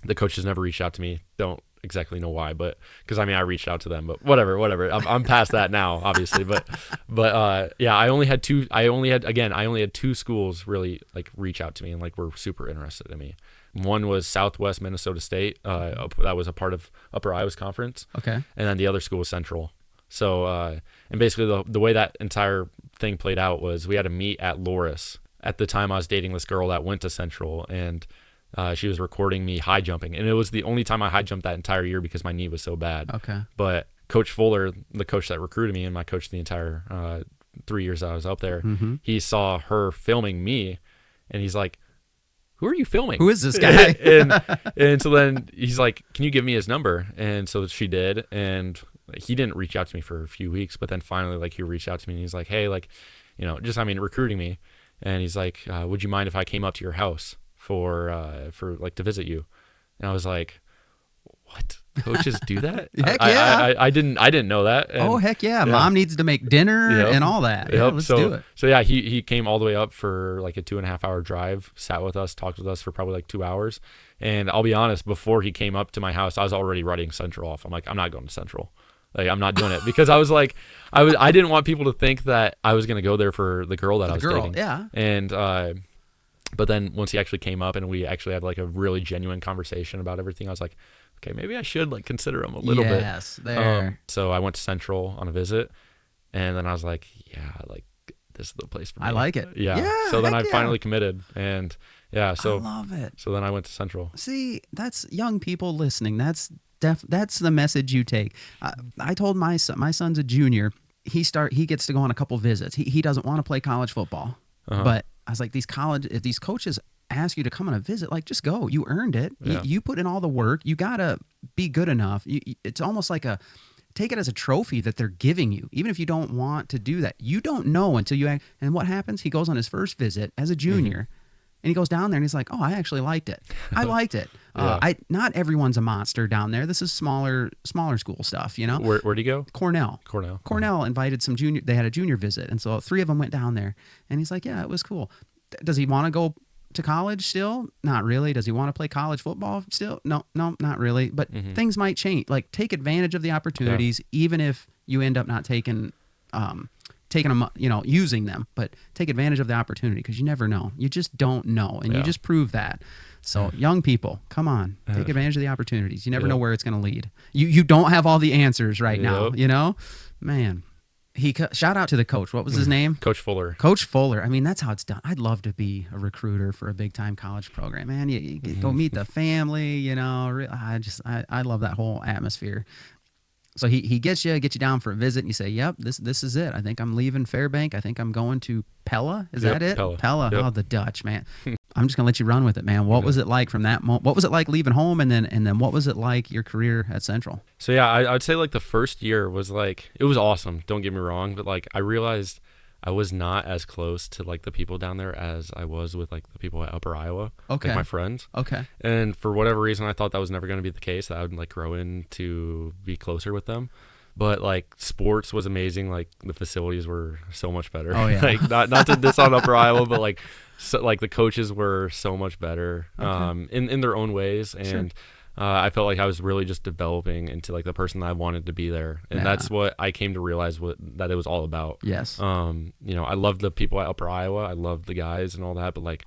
the coaches never reached out to me. Don't exactly know why, but because I reached out to them, but whatever. I'm past that now, obviously. But yeah, I only had two schools really like reach out to me and like were super interested in me. One was Southwest Minnesota State. That was a part of Upper Iowa's conference. Okay. And then the other school was Central. So, and basically the way that entire thing played out was we had a meet at Loris. At the time I was dating this girl that went to Central, and she was recording me high jumping. And it was the only time I high jumped that entire year because my knee was so bad. Okay. But Coach Fuller, the coach that recruited me and my coach the entire 3 years I was up there, he saw her filming me, and he's like, who are you filming? Who is this guy? and so then he's like, can you give me his number? And so she did. And he didn't reach out to me for a few weeks, but then finally, like, he reached out to me and he's like, hey, like, recruiting me. And he's like, would you mind if I came up to your house for like to visit you? And I was like, what? Coaches do that? Heck yeah. I didn't know that. And, heck yeah. Mom needs to make dinner and all that. Yeah, let's do it. So yeah, he came all the way up for like a 2.5 hour drive, sat with us, talked with us for probably like 2 hours. And I'll be honest, before he came up to my house, I was already writing Central off. I'm like, I'm not going to Central. Like, I'm not doing it because I was like, I didn't want people to think that I was going to go there for the girl that I was dating. Yeah. And, but then once he actually came up and we actually had like a really genuine conversation about everything, I was like, okay, maybe I should like consider him a little bit. Yes, there. So I went to Central on a visit, and then I was like, yeah, like this is the place for me. I like it. Yeah. So then I finally committed, and yeah, so I love it. So then I went to Central. See, that's young people listening. That's the message you take. I told my son's a junior. He gets to go on a couple visits. He doesn't want to play college football, but I was like, if these coaches ask you to come on a visit, like, just go. You earned it. Yeah. You put in all the work. You gotta be good enough. It's almost like take it as a trophy that they're giving you, even if you don't want to do that. You don't know until you act. And what happens? He goes on his first visit as a junior, and he goes down there and he's like, oh, I actually liked it. I liked it. Not everyone's a monster down there. This is smaller school stuff, you know. Where'd he go? Cornell. Uh-huh. Invited some junior. They had a junior visit, and so 3 of them went down there, and he's like, yeah, it was cool. Does he want to go to college still? Not really. Does he want to play college football still? No, not really. But things might change. Like, take advantage of the opportunities, even if you end up not taking them, using them. But take advantage of the opportunity, because you never know. You just don't know, and you just prove that. So young people, come on, take advantage of the opportunities. You never know where it's going to lead. You don't have all the answers right now. You know, man. Shout out to the coach. What was his name? Coach Fuller. Coach Fuller. I mean, that's how it's done. I'd love to be a recruiter for a big time college program, man. You go meet the family, you know. I love that whole atmosphere. So he gets you down for a visit, and you say, yep, this is it. I think I'm leaving Fairbank. I think I'm going to Pella. Is that it? Pella. Yep. Oh, the Dutch, man. I'm just gonna let you run with it, man. What was it like from that moment? What was it like leaving home, and then what was it like your career at Central? So yeah, I'd say like the first year was like, it was awesome. Don't get me wrong, but like I realized I was not as close to like the people down there as I was with like the people at Upper Iowa, like my friends. Okay. And for whatever reason, I thought that was never going to be the case, that I would like grow into be closer with them. But like sports was amazing. Like the facilities were so much better. Oh yeah. Like not to diss on Upper Iowa, but like the coaches were so much better in their own ways. And I felt like I was really just developing into like the person that I wanted to be there. And that's what I came to realize that it was all about. Yes. I loved the people at Upper Iowa. I loved the guys and all that, but like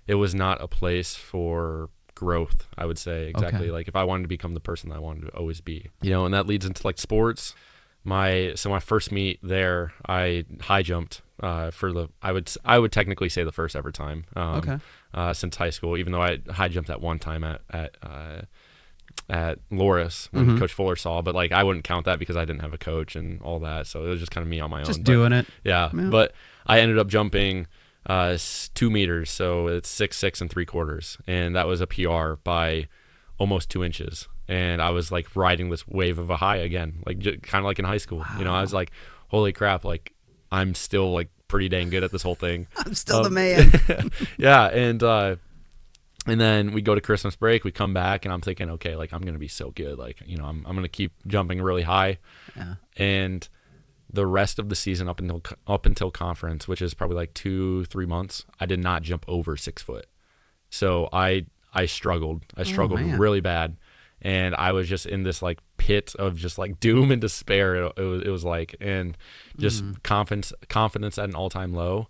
it was not a place for growth, I would say. Exactly. Okay. Like if I wanted to become the person that I wanted to always be, and that leads into like sports. My first meet there, I high jumped for I would technically say the first ever time since high school, even though I high jumped at one time at Loris when Coach Fuller saw, but like I wouldn't count that because I didn't have a coach and all that, so it was just kind of me on my own. Just doing it. Yeah, but I ended up jumping 2 meters, so it's 6'6" 3/4", and that was a PR by almost 2 inches. and I was like riding this wave of a high again, like kind of like in high school. Wow. You know, I was like, holy crap, like I'm still like pretty dang good at this whole thing. I'm still the man. Yeah, and then we go to Christmas break, we come back, and I'm thinking, okay, like I'm gonna be so good, like, you know, I'm gonna keep jumping really high. Yeah. And the rest of the season up until conference, which is probably like 2-3 months, I did not jump over 6 foot. So I struggled. I struggled really bad, and I was just in this like pit of just like doom and despair. It was like, and just confidence at an all-time low.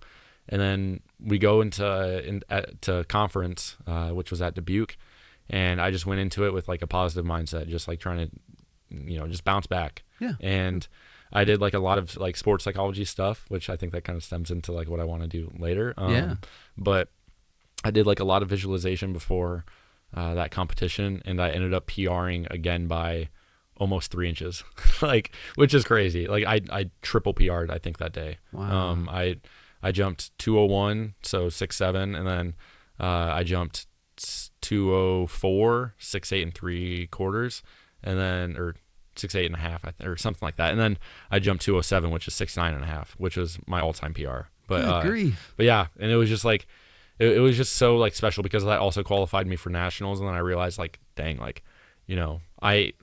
And then we go to conference, which was at Dubuque, and I just went into it with like a positive mindset, just like trying to, you know, just bounce back. Yeah. And I did like a lot of like sports psychology stuff, which I think that kind of stems into like what I want to do later. But I did like a lot of visualization before that competition, and I ended up PRing again by almost 3 inches, like, which is crazy. Like I triple PR'd, I think, that day. Wow. I jumped 201, so 6'7", and then I jumped 204, 6'8 3/4, and then, or 6'8 and a half, or something like that. And then I jumped 207, which is 6'9 and a half, which was my all-time PR. But Good grief. but yeah, and it was just like, it was just so like special, because that also qualified me for nationals. And then I realized, like, dang, like, you know, I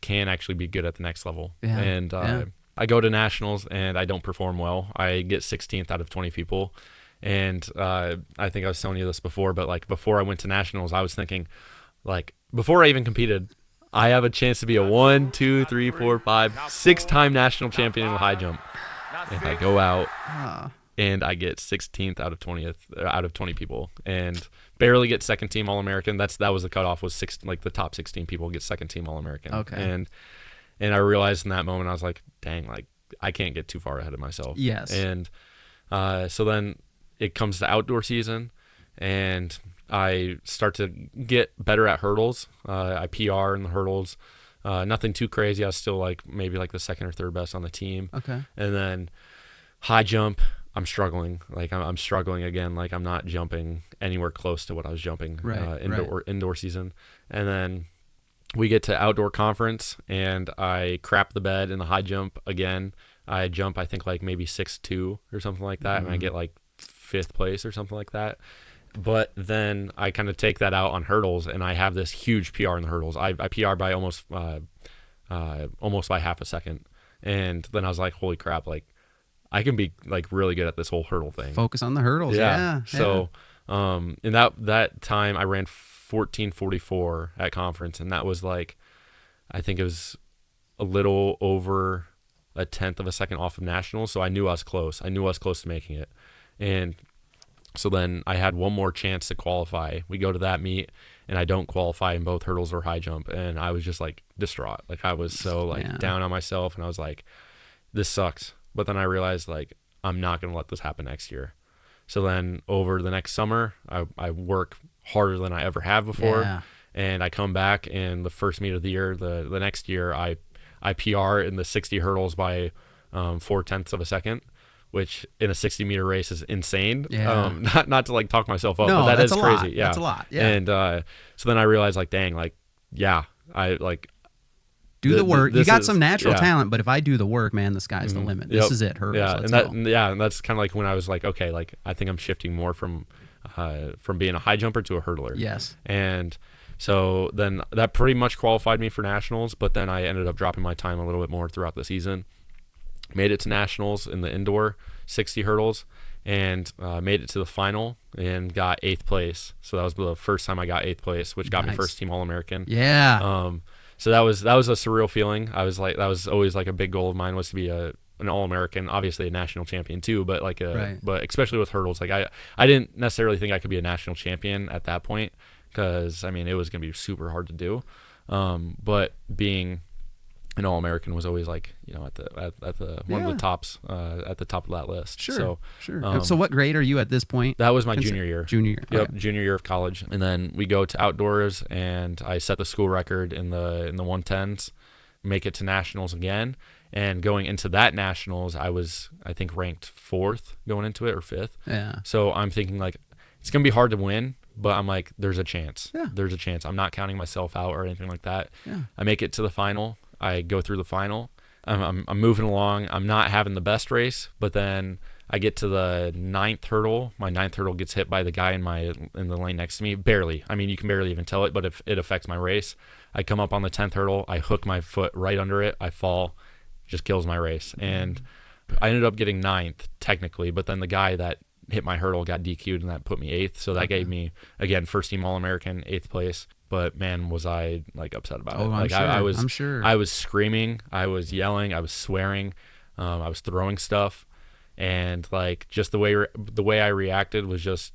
can actually be good at the next level. Yeah. And I go to nationals and I don't perform well. I get 16th out of 20 people. And I think I was telling you this before, but like before I went to nationals, I was thinking, like, before I even competed, I have a chance to be a 1, 2, 3, 4, 5, 6-time national champion in the high jump. And I go out and I get 16th out of 20 people, and barely get second team All-American. That was the cutoff, was like the top 16 people get second team All-American. Okay. And I realized in that moment, I was like, dang, like I can't get too far ahead of myself. Yes. And so then it comes to outdoor season, and I start to get better at hurdles. I PR in the hurdles. Nothing too crazy. I was still like maybe like the second or third best on the team. Okay. And then high jump, I'm struggling. Like I'm struggling again. Like I'm not jumping anywhere close to what I was jumping indoor season. And then we get to outdoor conference, and I crap the bed in the high jump again. I jump, I think, like maybe 6'2" or something like that, and I get like 5th place or something like that. But then I kind of take that out on hurdles, and I have this huge PR in the hurdles. I PR by almost by half a second, and then I was like, holy crap, like I can be like really good at this whole hurdle thing. Focus on the hurdles. Yeah. So in that time I ran 14:44 at conference, and that was like, I think it was a little over a 1/10 of a second off of nationals. So I knew I was close. I knew I was close to making it. And so then I had one more chance to qualify. We go to that meet, and I don't qualify in both hurdles or high jump. And I was just like distraught. Like I was so like down on myself, and I was like, this sucks. But then I realized, like, I'm not going to let this happen next year. So then over the next summer, I work harder than I ever have before. And I come back, and the first meet of the year, the next year, I PR in the 60 hurdles by 0.4 of a second, which in a 60-meter race is insane. Not to like talk myself up, but that is crazy. Lot. Yeah, that's a lot. Yeah. And so then I realized, like, dang, like, yeah, I like do the work. You got some natural talent, but if I do the work, man, the sky's the limit. This is it. Hurdles. And that's kind of like when I was like, okay, like I think I'm shifting more from being a high jumper to a hurdler. Yes. And so then that pretty much qualified me for nationals, but then I ended up dropping my time a little bit more throughout the season. Made it to nationals in the indoor 60 hurdles, and made it to the final and got 8th place. So that was the first time I got 8th place, which got me first team All-American. Yeah. So that was a surreal feeling. I was like, that was always like a big goal of mine, was to be an All-American, obviously a national champion too, but like but especially with hurdles, like I didn't necessarily think I could be a national champion at that point, because I mean it was gonna be super hard to do. But being an All-American was always like, you know, at the one of the tops, at the top of that list. Sure. So what grade are you at this point? That was my junior year. Junior year. Yep, okay. Junior year of college. And then we go to outdoors, and I set the school record in the 110s, make it to nationals again. And going into that nationals, I was, I think, ranked 4th going into it, or 5th. Yeah. So I'm thinking, like, it's going to be hard to win, but I'm like, there's a chance. Yeah. There's a chance. I'm not counting myself out or anything like that. Yeah. I make it to the final. I go through the final. I'm moving along. I'm not having the best race, but then I get to the 9th hurdle. My 9th hurdle gets hit by the guy in the lane next to me. Barely. I mean, you can barely even tell it, but if it affects my race. I come up on the 10th hurdle. I hook my foot right under it. I fall. Just kills my race. And I ended up getting 9th technically, but then the guy that hit my hurdle got DQ'd, and that put me 8th. So that gave me, again, first team All-American, 8th place. But man, was I like upset about it. Like I'm sure. I was screaming, I was yelling, I was swearing, I was throwing stuff, and like just the way I reacted was just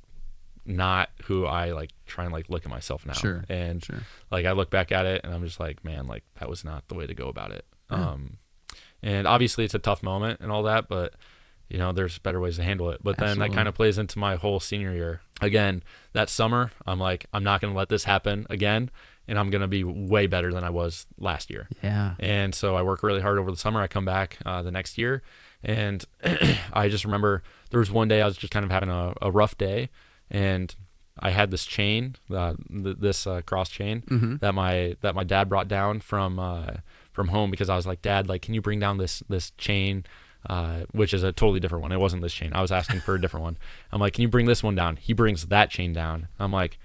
not who I like try and like look at myself now. Sure. And Sure. like I look back at it and I'm just like, man, like that was not the way to go about it. Yeah. And obviously it's a tough moment and all that, but you know, there's better ways to handle it. But then that kind of plays into my whole senior year. Again, that summer, I'm like, I'm not going to let this happen again, and I'm going to be way better than I was last year. Yeah. And so I work really hard over the summer. I come back the next year, and I just remember there was one day I was just kind of having a rough day, and I had this chain, this cross chain that my dad brought down from home, because I was like, Dad, like, can you bring down this chain? Which is a totally different one. It wasn't this chain. I was asking for a different one. I'm like, can you bring this one down? He brings that chain down. I'm like,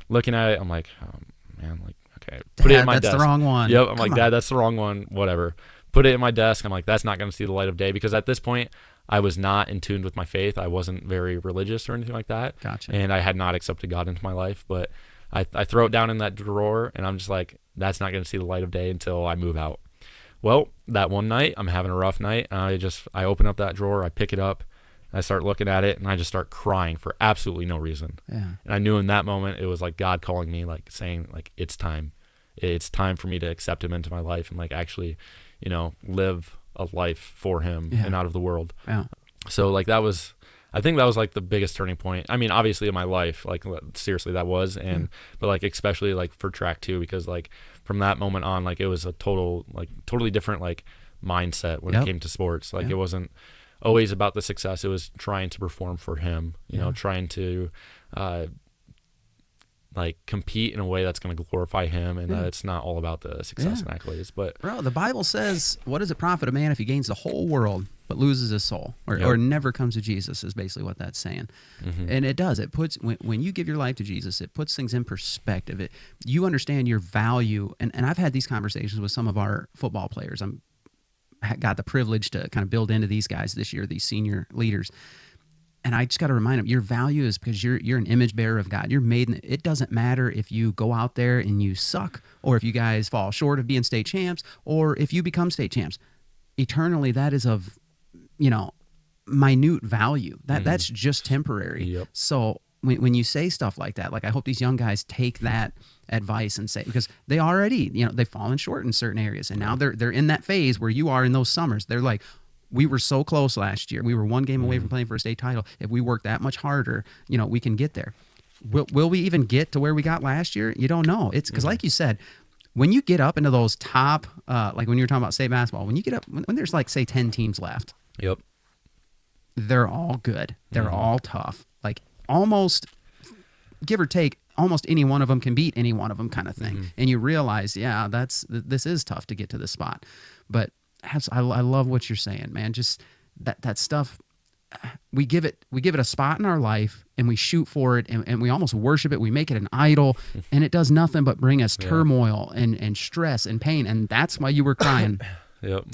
looking at it, I'm like, oh, man, like, okay. Put it in my desk. That's the wrong one. Yep. I'm like, Dad, that's the wrong one. Whatever. Put it in my desk. I'm like, that's not going to see the light of day, because at this point, I was not in tune with my faith. I wasn't very religious or anything like that. Gotcha. And I had not accepted God into my life. But I throw it down in that drawer, and I'm just like, that's not going to see the light of day until I move out. Well, that one night, I'm having a rough night. I open up that drawer, I pick it up, I start looking at it, and I just start crying for absolutely no reason. Yeah. And I knew in that moment it was like God calling me, like saying, like, it's time. It's time for me to accept him into my life and like actually, you know, live a life for him and out of the world. Yeah. So like I think that was like the biggest turning point. I mean, obviously in my life, like seriously that was, but like especially like for track 2, because like from that moment on, like it was a totally different like mindset when it came to sports. Like it wasn't always about the success. It was trying to perform for him, you know, trying to like compete in a way that's going to glorify him, and that it's not all about the success and accolades. But bro, the Bible says, what does it profit a man if he gains the whole world but loses his soul, or never comes to Jesus, is basically what that's saying. And it does. It puts, when you give your life to Jesus, it puts things in perspective. You understand your value. And I've had these conversations with some of our football players. I got the privilege to kind of build into these guys this year, these senior leaders. And I just got to remind them, your value is because you're an image bearer of God. You're made. It doesn't matter if you go out there and you suck, or if you guys fall short of being state champs, or if you become state champs. Eternally, that is of, you know, minute value. That's just temporary. Yep. So when you say stuff like that, like I hope these young guys take that advice and say, because they already, you know, they've fallen short in certain areas, and now they're in that phase where you are in those summers. They're like, we were so close last year. We were one game away from playing for a state title. If we work that much harder, you know, we can get there. Will we even get to where we got last year? You don't know. It's because, like you said, when you get up into those top, like when you were talking about state basketball, when you get up, when there's like, say, 10 teams left, they're all good. They're all tough. Like almost, give or take, almost any one of them can beat any one of them, kind of thing. And you realize, this is tough to get to this spot. But I love what you're saying, man. Just that stuff. We give it a spot in our life, and we shoot for it, and we almost worship it. We make it an idol, and it does nothing but bring us turmoil and stress and pain. And that's why you were crying.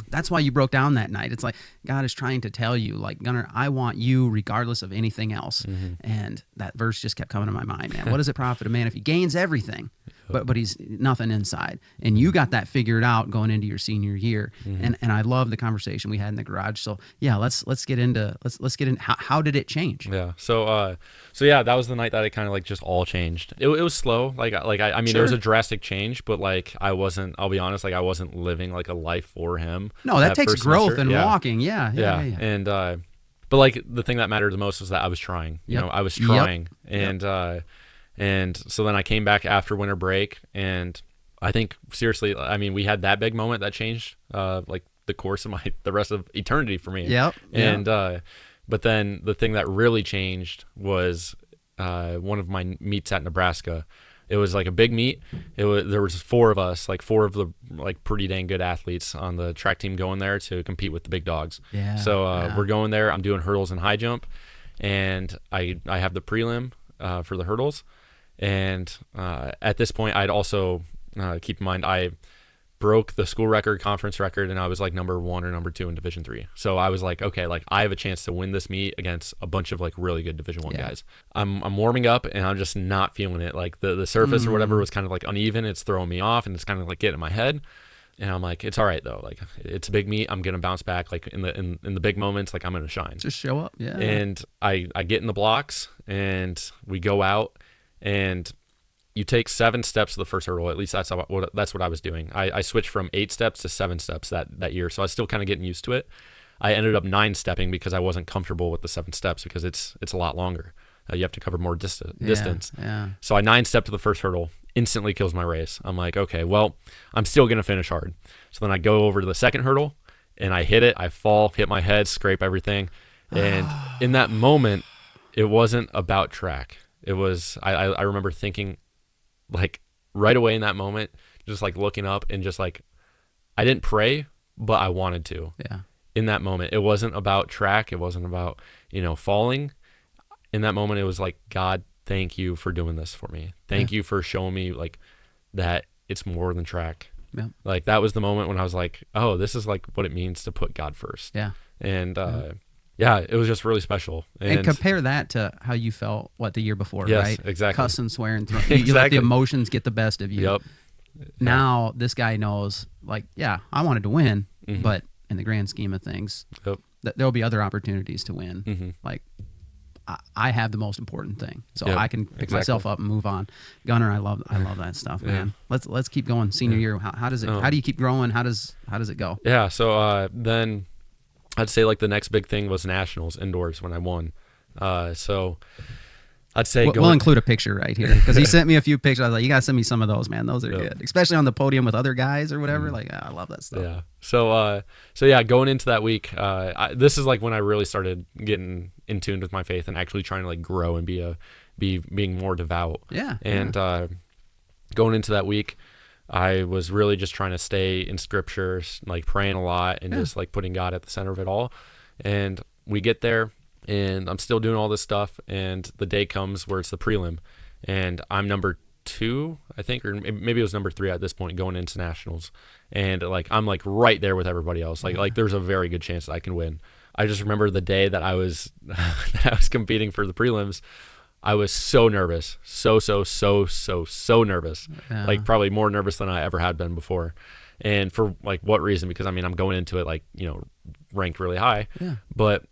That's why you broke down that night. It's like God is trying to tell you, like, Gunner, I want you regardless of anything else. And that verse just kept coming to my mind, man. What does it profit a man if he gains everything, but he's nothing inside? And you got that figured out going into your senior year. And I love the conversation we had in the garage. So yeah, let's get into how did it change? So that was the night that it kind of like just all changed. It was slow. I mean, there was a drastic change, but like I'll be honest, like I wasn't living like a life for him. No, that takes growth and walking. Yeah. And but like the thing that mattered the most was that I was trying. You know, I was trying, and so then I came back after winter break, and I think seriously, I mean, we had that big moment that changed like the course of the rest of eternity for me. And but then the thing that really changed was one of my meets at Nebraska. It was like a big meet. There was 4 of us, like 4 of the like pretty dang good athletes on the track team going there to compete with the big dogs. Yeah. So we're going there. I'm doing hurdles and high jump, and I have the prelim for the hurdles. And at this point, I'd also keep in mind I broke the school record, conference record, and I was like number 1 or number 2 in Division 3. So I was like, okay, like I have a chance to win this meet against a bunch of like really good Division 1 guys. I'm warming up and I'm just not feeling it. Like the surface or whatever was kind of like uneven. It's throwing me off and it's kind of like getting in my head. And I'm like, it's all right though. Like it's a big meet. I'm gonna bounce back. Like in the big moments, like I'm gonna shine. Just show up. Yeah. And I get in the blocks and we go out, and you take 7 steps to the first hurdle. At least that's what I was doing. I switched from 8 steps to 7 steps that year. So I was still kind of getting used to it. I ended up 9 stepping because I wasn't comfortable with the 7 steps because it's a lot longer. You have to cover more distance. Yeah. So I 9 stepped to the first hurdle, instantly kills my race. I'm like, okay, well, I'm still going to finish hard. So then I go over to the second hurdle and I hit it. I fall, hit my head, scrape everything. And in that moment, it wasn't about track. It was, I remember thinking, like right away in that moment, just like looking up and just like, I didn't pray, but I wanted to. Yeah. In that moment, it wasn't about track. It wasn't about, falling. In that moment, it was like, God, thank you for doing this for me. Thank you for showing me like that it's more than track. Yeah. Like that was the moment when I was like, oh, this is like what it means to put God first. Yeah. And, it was just really special. And compare that to how you felt, the year before, yes, right? Exactly. Cussing, swearing, Exactly. You let the emotions get the best of you. Yep. Now this guy knows, like, yeah, I wanted to win, but in the grand scheme of things, there'll be other opportunities to win. Like, I have the most important thing, so I can pick myself up and move on. Gunner, I love that stuff, man. Let's keep going. Senior year, how does it? How do you keep growing? How does it go? Yeah. So then I'd say like the next big thing was nationals indoors when I won. So I'd say we'll include a picture right here because he sent me a few pictures. I was like, you gotta send me some of those, man. Those are good, especially on the podium with other guys or whatever. Like, I love that stuff. Yeah. So yeah, going into that week, this is like when I really started getting in tune with my faith and actually trying to like grow and being more devout. Yeah. And going into that week, I was really just trying to stay in scriptures, like praying a lot and just like putting God at the center of it all. And we get there and I'm still doing all this stuff. And the day comes where it's the prelim and I'm number 2, I think, or maybe it was number 3 at this point going into nationals. And like, I'm like right there with everybody else. Like there's a very good chance that I can win. I just remember the day that I was, competing for the prelims. I was so nervous, so nervous, like probably more nervous than I ever had been before. And for like what reason? Because I mean, I'm going into it like, ranked really high, but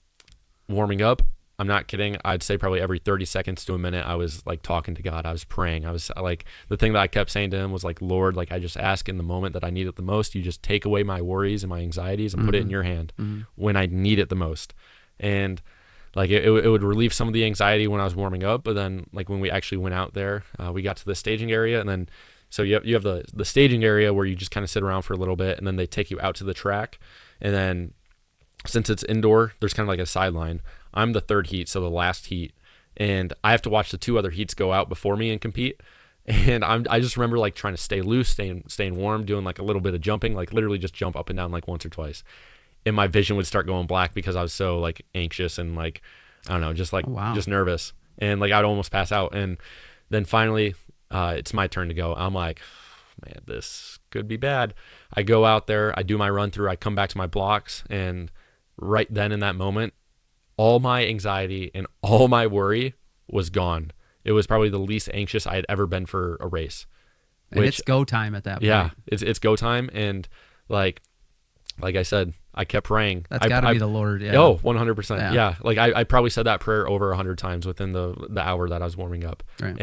warming up, I'm not kidding. I'd say probably every 30 seconds to a minute, I was like talking to God. I was praying. I was like, the thing that I kept saying to him was like, Lord, like I just ask in the moment that I need it the most, you just take away my worries and my anxieties and put it in your hand when I need it the most. And like it would relieve some of the anxiety when I was warming up, but then like when we actually went out there, we got to the staging area, and then so you have the staging area where you just kind of sit around for a little bit, and then they take you out to the track, and then since it's indoor, there's kind of like a sideline. I'm the 3rd heat, so the last heat, and I have to watch the 2 other heats go out before me and compete. And I just remember like trying to stay loose, staying warm, doing like a little bit of jumping, like literally just jump up and down like once or twice. And my vision would start going black because I was so like anxious and like, I don't know, just like just nervous. And like I'd almost pass out. And then finally it's my turn to go. I'm like, man, this could be bad. I go out there, I do my run through, I come back to my blocks, and right then in that moment, all my anxiety and all my worry was gone. It was probably the least anxious I had ever been for a race. And it's go time at that point. Yeah, it's go time. And like I said, I kept praying. That's got to be the Lord. Yeah. Oh, 100%. Yeah. Like I probably said that prayer over 100 times within the hour that I was warming up. Right.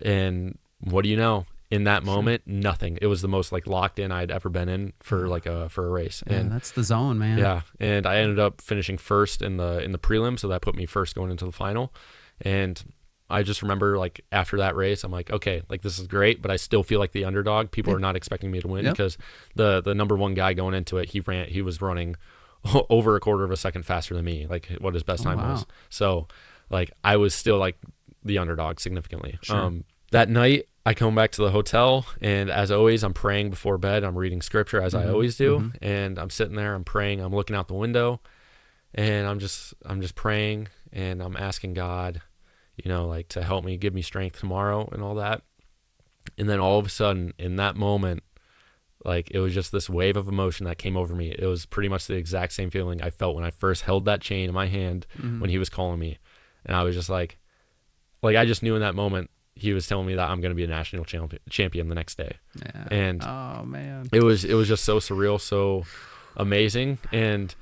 And what do you know? In that moment, nothing. It was the most like locked in I'd ever been in for like for a race. Yeah, and that's the zone, man. Yeah. And I ended up finishing first in the prelim, so that put me first going into the final. And I just remember like after that race, I'm like, okay, like this is great, but I still feel like the underdog. People are not expecting me to win because the number 1 guy going into it, he was running over a quarter of a second faster than me, like what his best time was. So like I was still like the underdog significantly. Sure. That night I come back to the hotel, and as always, I'm praying before bed. I'm reading scripture as I always do. And I'm sitting there, I'm praying, I'm looking out the window, and I'm just praying, and I'm asking God, like to help me, give me strength tomorrow and all that. And then all of a sudden in that moment, like it was just this wave of emotion that came over me. It was pretty much the exact same feeling I felt when I first held that chain in my hand when he was calling me. And I was just like I just knew in that moment he was telling me that I'm going to be a national champion the next day. Yeah. And oh man, it was just so surreal, so amazing. And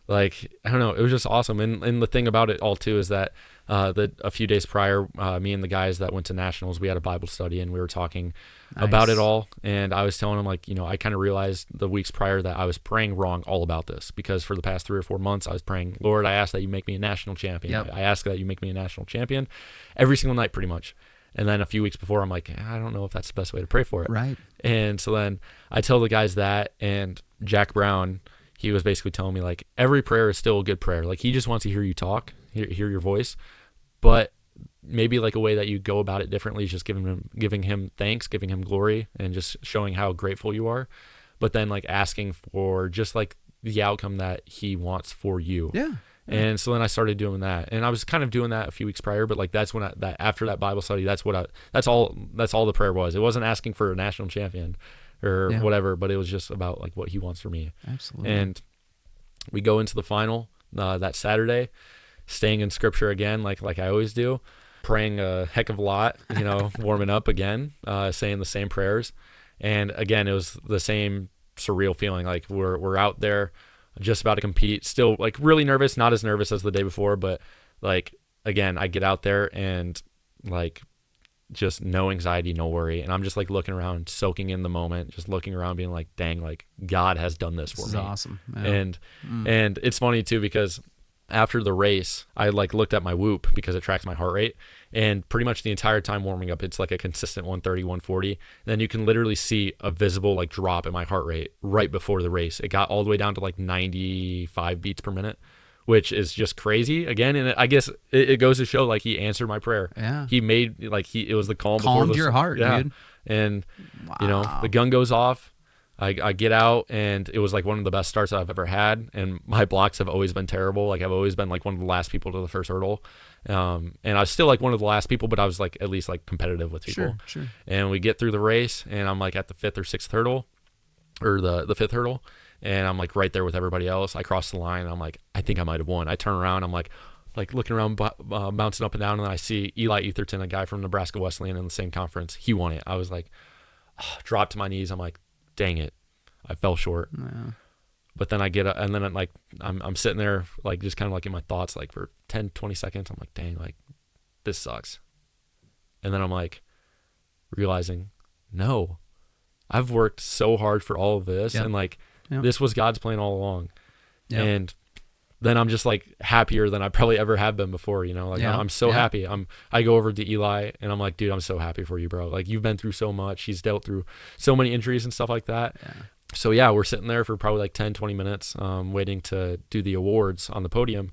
like, I don't know, it was just awesome. And the thing about it all too is that a few days prior, me and the guys that went to nationals, we had a Bible study, and we were talking about it all. And I was telling him, like, I kind of realized the weeks prior that I was praying wrong all about this, because for the past 3 or 4 months I was praying, Lord, I ask that you make me a national champion. Yep. I ask that you make me a national champion every single night pretty much. And then a few weeks before, I'm like, I don't know if that's the best way to pray for it. right. And so then I tell the guys that, and Jack Brown, he was basically telling me, like, every prayer is still a good prayer. Like, he just wants to hear you talk, hear your voice. But maybe like a way that you go about it differently is just giving him thanks, giving him glory, and just showing how grateful you are. But then like asking for just like the outcome that he wants for you. Yeah. And so then I started doing that, and I was kind of doing that a few weeks prior, but like that's when after that Bible study, that's all the prayer was. It wasn't asking for a national champion or whatever, but it was just about like what he wants for me. Absolutely. And we go into the final that Saturday, staying in scripture again, like I always do, praying a heck of a lot, warming up again, saying the same prayers. And again, it was the same surreal feeling. Like we're out there just about to compete, still like really nervous, not as nervous as the day before, but like, again, I get out there and like just no anxiety, no worry. And I'm just like looking around, soaking in the moment, just looking around, being like, dang, like God has done this for me. This is awesome. Yeah. And it's funny too, because after the race, I like looked at my Whoop because it tracks my heart rate, and pretty much the entire time warming up, it's like a consistent 130, 140. And then you can literally see a visible like drop in my heart rate right before the race. It got all the way down to like 95 beats per minute, which is just crazy again. And I guess it goes to show like he answered my prayer. Yeah. He made like it was the calmed Calmed before your heart, dude. And Wow. the gun goes off. I get out, and it was like one of the best starts I've ever had. And my blocks have always been terrible. Like I've always been like one of the last people to the first hurdle. And I was still like one of the last people, but I was like at least like competitive with people. Sure. And we get through the race, and I'm like at the 5th or 6th hurdle, or the 5th hurdle. And I'm like right there with everybody else. I cross the line, and I'm like, I think I might have won. I turn around, I'm like looking around, bouncing up and down. And then I see Eli Etherton, a guy from Nebraska Wesleyan in the same conference. He won it. I was like, dropped to my knees. I'm like, dang it. I fell short. Yeah. But then I get up, and then like I'm sitting there like just kind of like in my thoughts like for 10, 20 seconds. I'm like, dang, like this sucks. And then I'm like realizing, no, I've worked so hard for all of this. Yep. And like Yep. this was God's plan all along. Yep. And then I'm just like happier than I probably ever have been before, like Yeah. I'm so Yeah. happy. I go over to Eli, and I'm like, dude, I'm so happy for you, bro. Like you've been through so much. He's dealt through so many injuries and stuff like that. Yeah. So yeah, we're sitting there for probably like 10, 20 minutes, waiting to do the awards on the podium.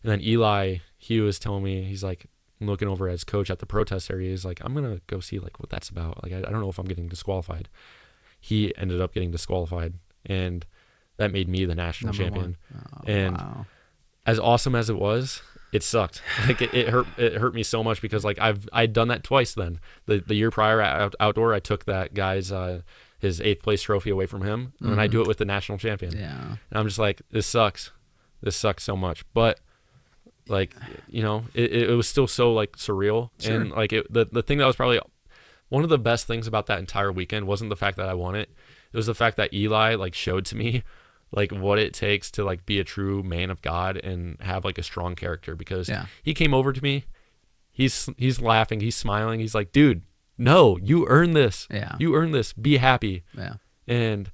And then Eli, he was telling me, he's like looking over as coach at the protest area. He's like, I'm going to go see like what that's about. Like, I don't know if I'm getting disqualified. He ended up getting disqualified, and that made me the national Number champion. one. Oh, And wow. as awesome as it was, it sucked. Like it hurt me so much, because like I'd done that twice. Then the year prior at outdoor, I took that guy's his 8th place trophy away from him, and then I do it with the national champion. Yeah. And I'm just like, this sucks so much. But like, it was still so like surreal. Sure. And like the thing that was probably one of the best things about that entire weekend wasn't the fact that I won it. It was the fact that Eli like showed to me like what it takes to like be a true man of God and have like a strong character, because he came over to me, he's laughing, he's smiling, he's like, dude, no, you earned this. Yeah. You earned this. Be happy. Yeah. And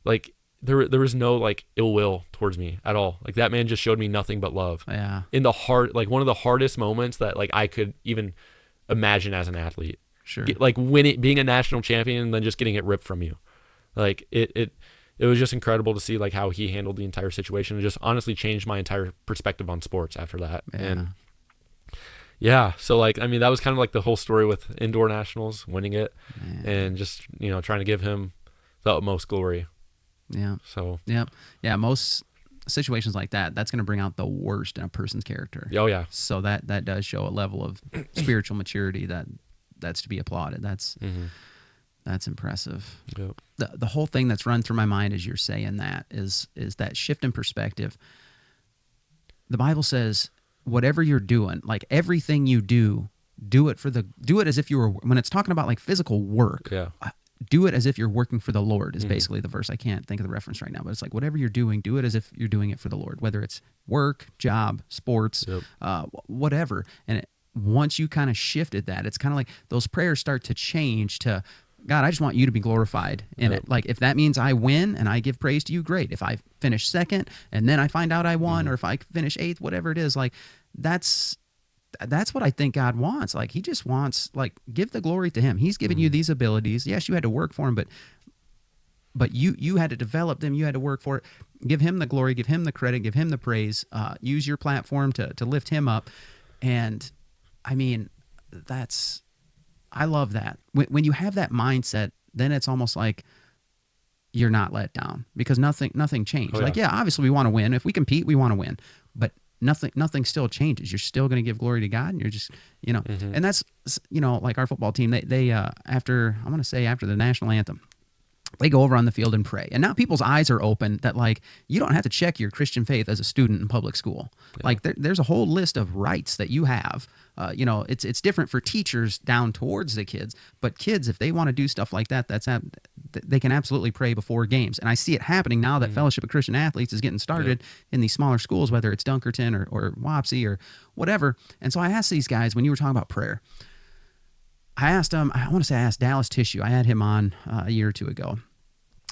like there was no like ill will towards me at all. Like that man just showed me nothing but love. Yeah. In the hard, like one of the hardest moments that like I could even imagine as an athlete. Sure. Like being a national champion and then just getting it ripped from you. Like it was just incredible to see like how he handled the entire situation. It just honestly changed my entire perspective on sports after that. Yeah. And Yeah. So like, I mean, that was kind of like the whole story with indoor nationals, winning it, Man. and just, trying to give him the utmost glory. Yeah. So, Yep. Yeah. Most situations like that, that's going to bring out the worst in a person's character. oh yeah. So that does show a level of spiritual maturity that's to be applauded. That's impressive. Yep. The whole thing that's run through my mind as you're saying that is that shift in perspective. The Bible says, whatever you're doing, like everything you do it as if you were, when it's talking about like physical work, Yeah. do it as if you're working for the Lord is basically the verse. I can't think of the reference right now, but it's like whatever you're doing, do it as if you're doing it for the Lord, whether it's work, job, sports, whatever. And once you kind of shifted that, it's kind of like those prayers start to change to, God, I just want you to be glorified in it. Like if that means I win and I give praise to you, great. If I finish second and then I find out I won, or if I finish eighth, whatever it is, like that's what I think God wants. Like he just wants, like, give the glory to him. He's given you these abilities. Yes, you had to work for them, but you had to develop them. You had to work for it. Give him the glory, give him the credit, give him the praise, use your platform to lift him up. And I mean, I love that. When you have that mindset, then it's almost like you're not let down because nothing changed. Oh, yeah. Like, yeah, obviously we want to win. If we compete, we want to win. But nothing still changes. You're still going to give glory to God, and you're just, and that's, like our football team, they after the national anthem, they go over on the field and pray. And now people's eyes are open that, like, you don't have to check your Christian faith as a student in public school. Yeah. Like there's a whole list of rights that you have. It's different for teachers down towards the kids, but kids, if they want to do stuff like that, they can absolutely pray before games. And I see it happening now that Fellowship of Christian Athletes is getting started in these smaller schools, whether it's Dunkerton or Wapsie or whatever. And so I asked these guys, when you were talking about prayer, I asked Dallas Tissue. I had him on a year or two ago.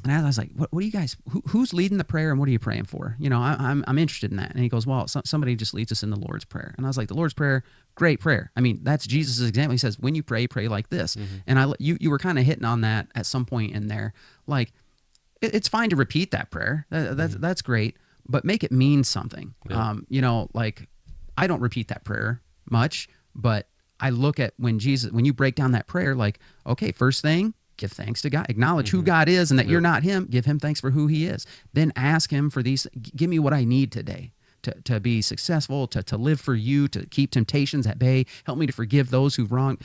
And I was like, what do you guys, who's leading the prayer and what are you praying for? I'm interested in that. And he goes, well, somebody just leads us in the Lord's Prayer. And I was like, the Lord's Prayer, great prayer. I mean, that's Jesus' example. He says, when you pray like this. And you were kind of hitting on that at some point in there. Like, it's fine to repeat that prayer. That's great, but make it mean something. Yeah. Like, I don't repeat that prayer much, but I look at when you break down that prayer, like, okay, first thing, give thanks to God. Acknowledge who God is and that you're not him. Give him thanks for who he is. Then ask him for these. Give me what I need today to be successful, to live for you, to keep temptations at bay. Help me to forgive those who've wronged.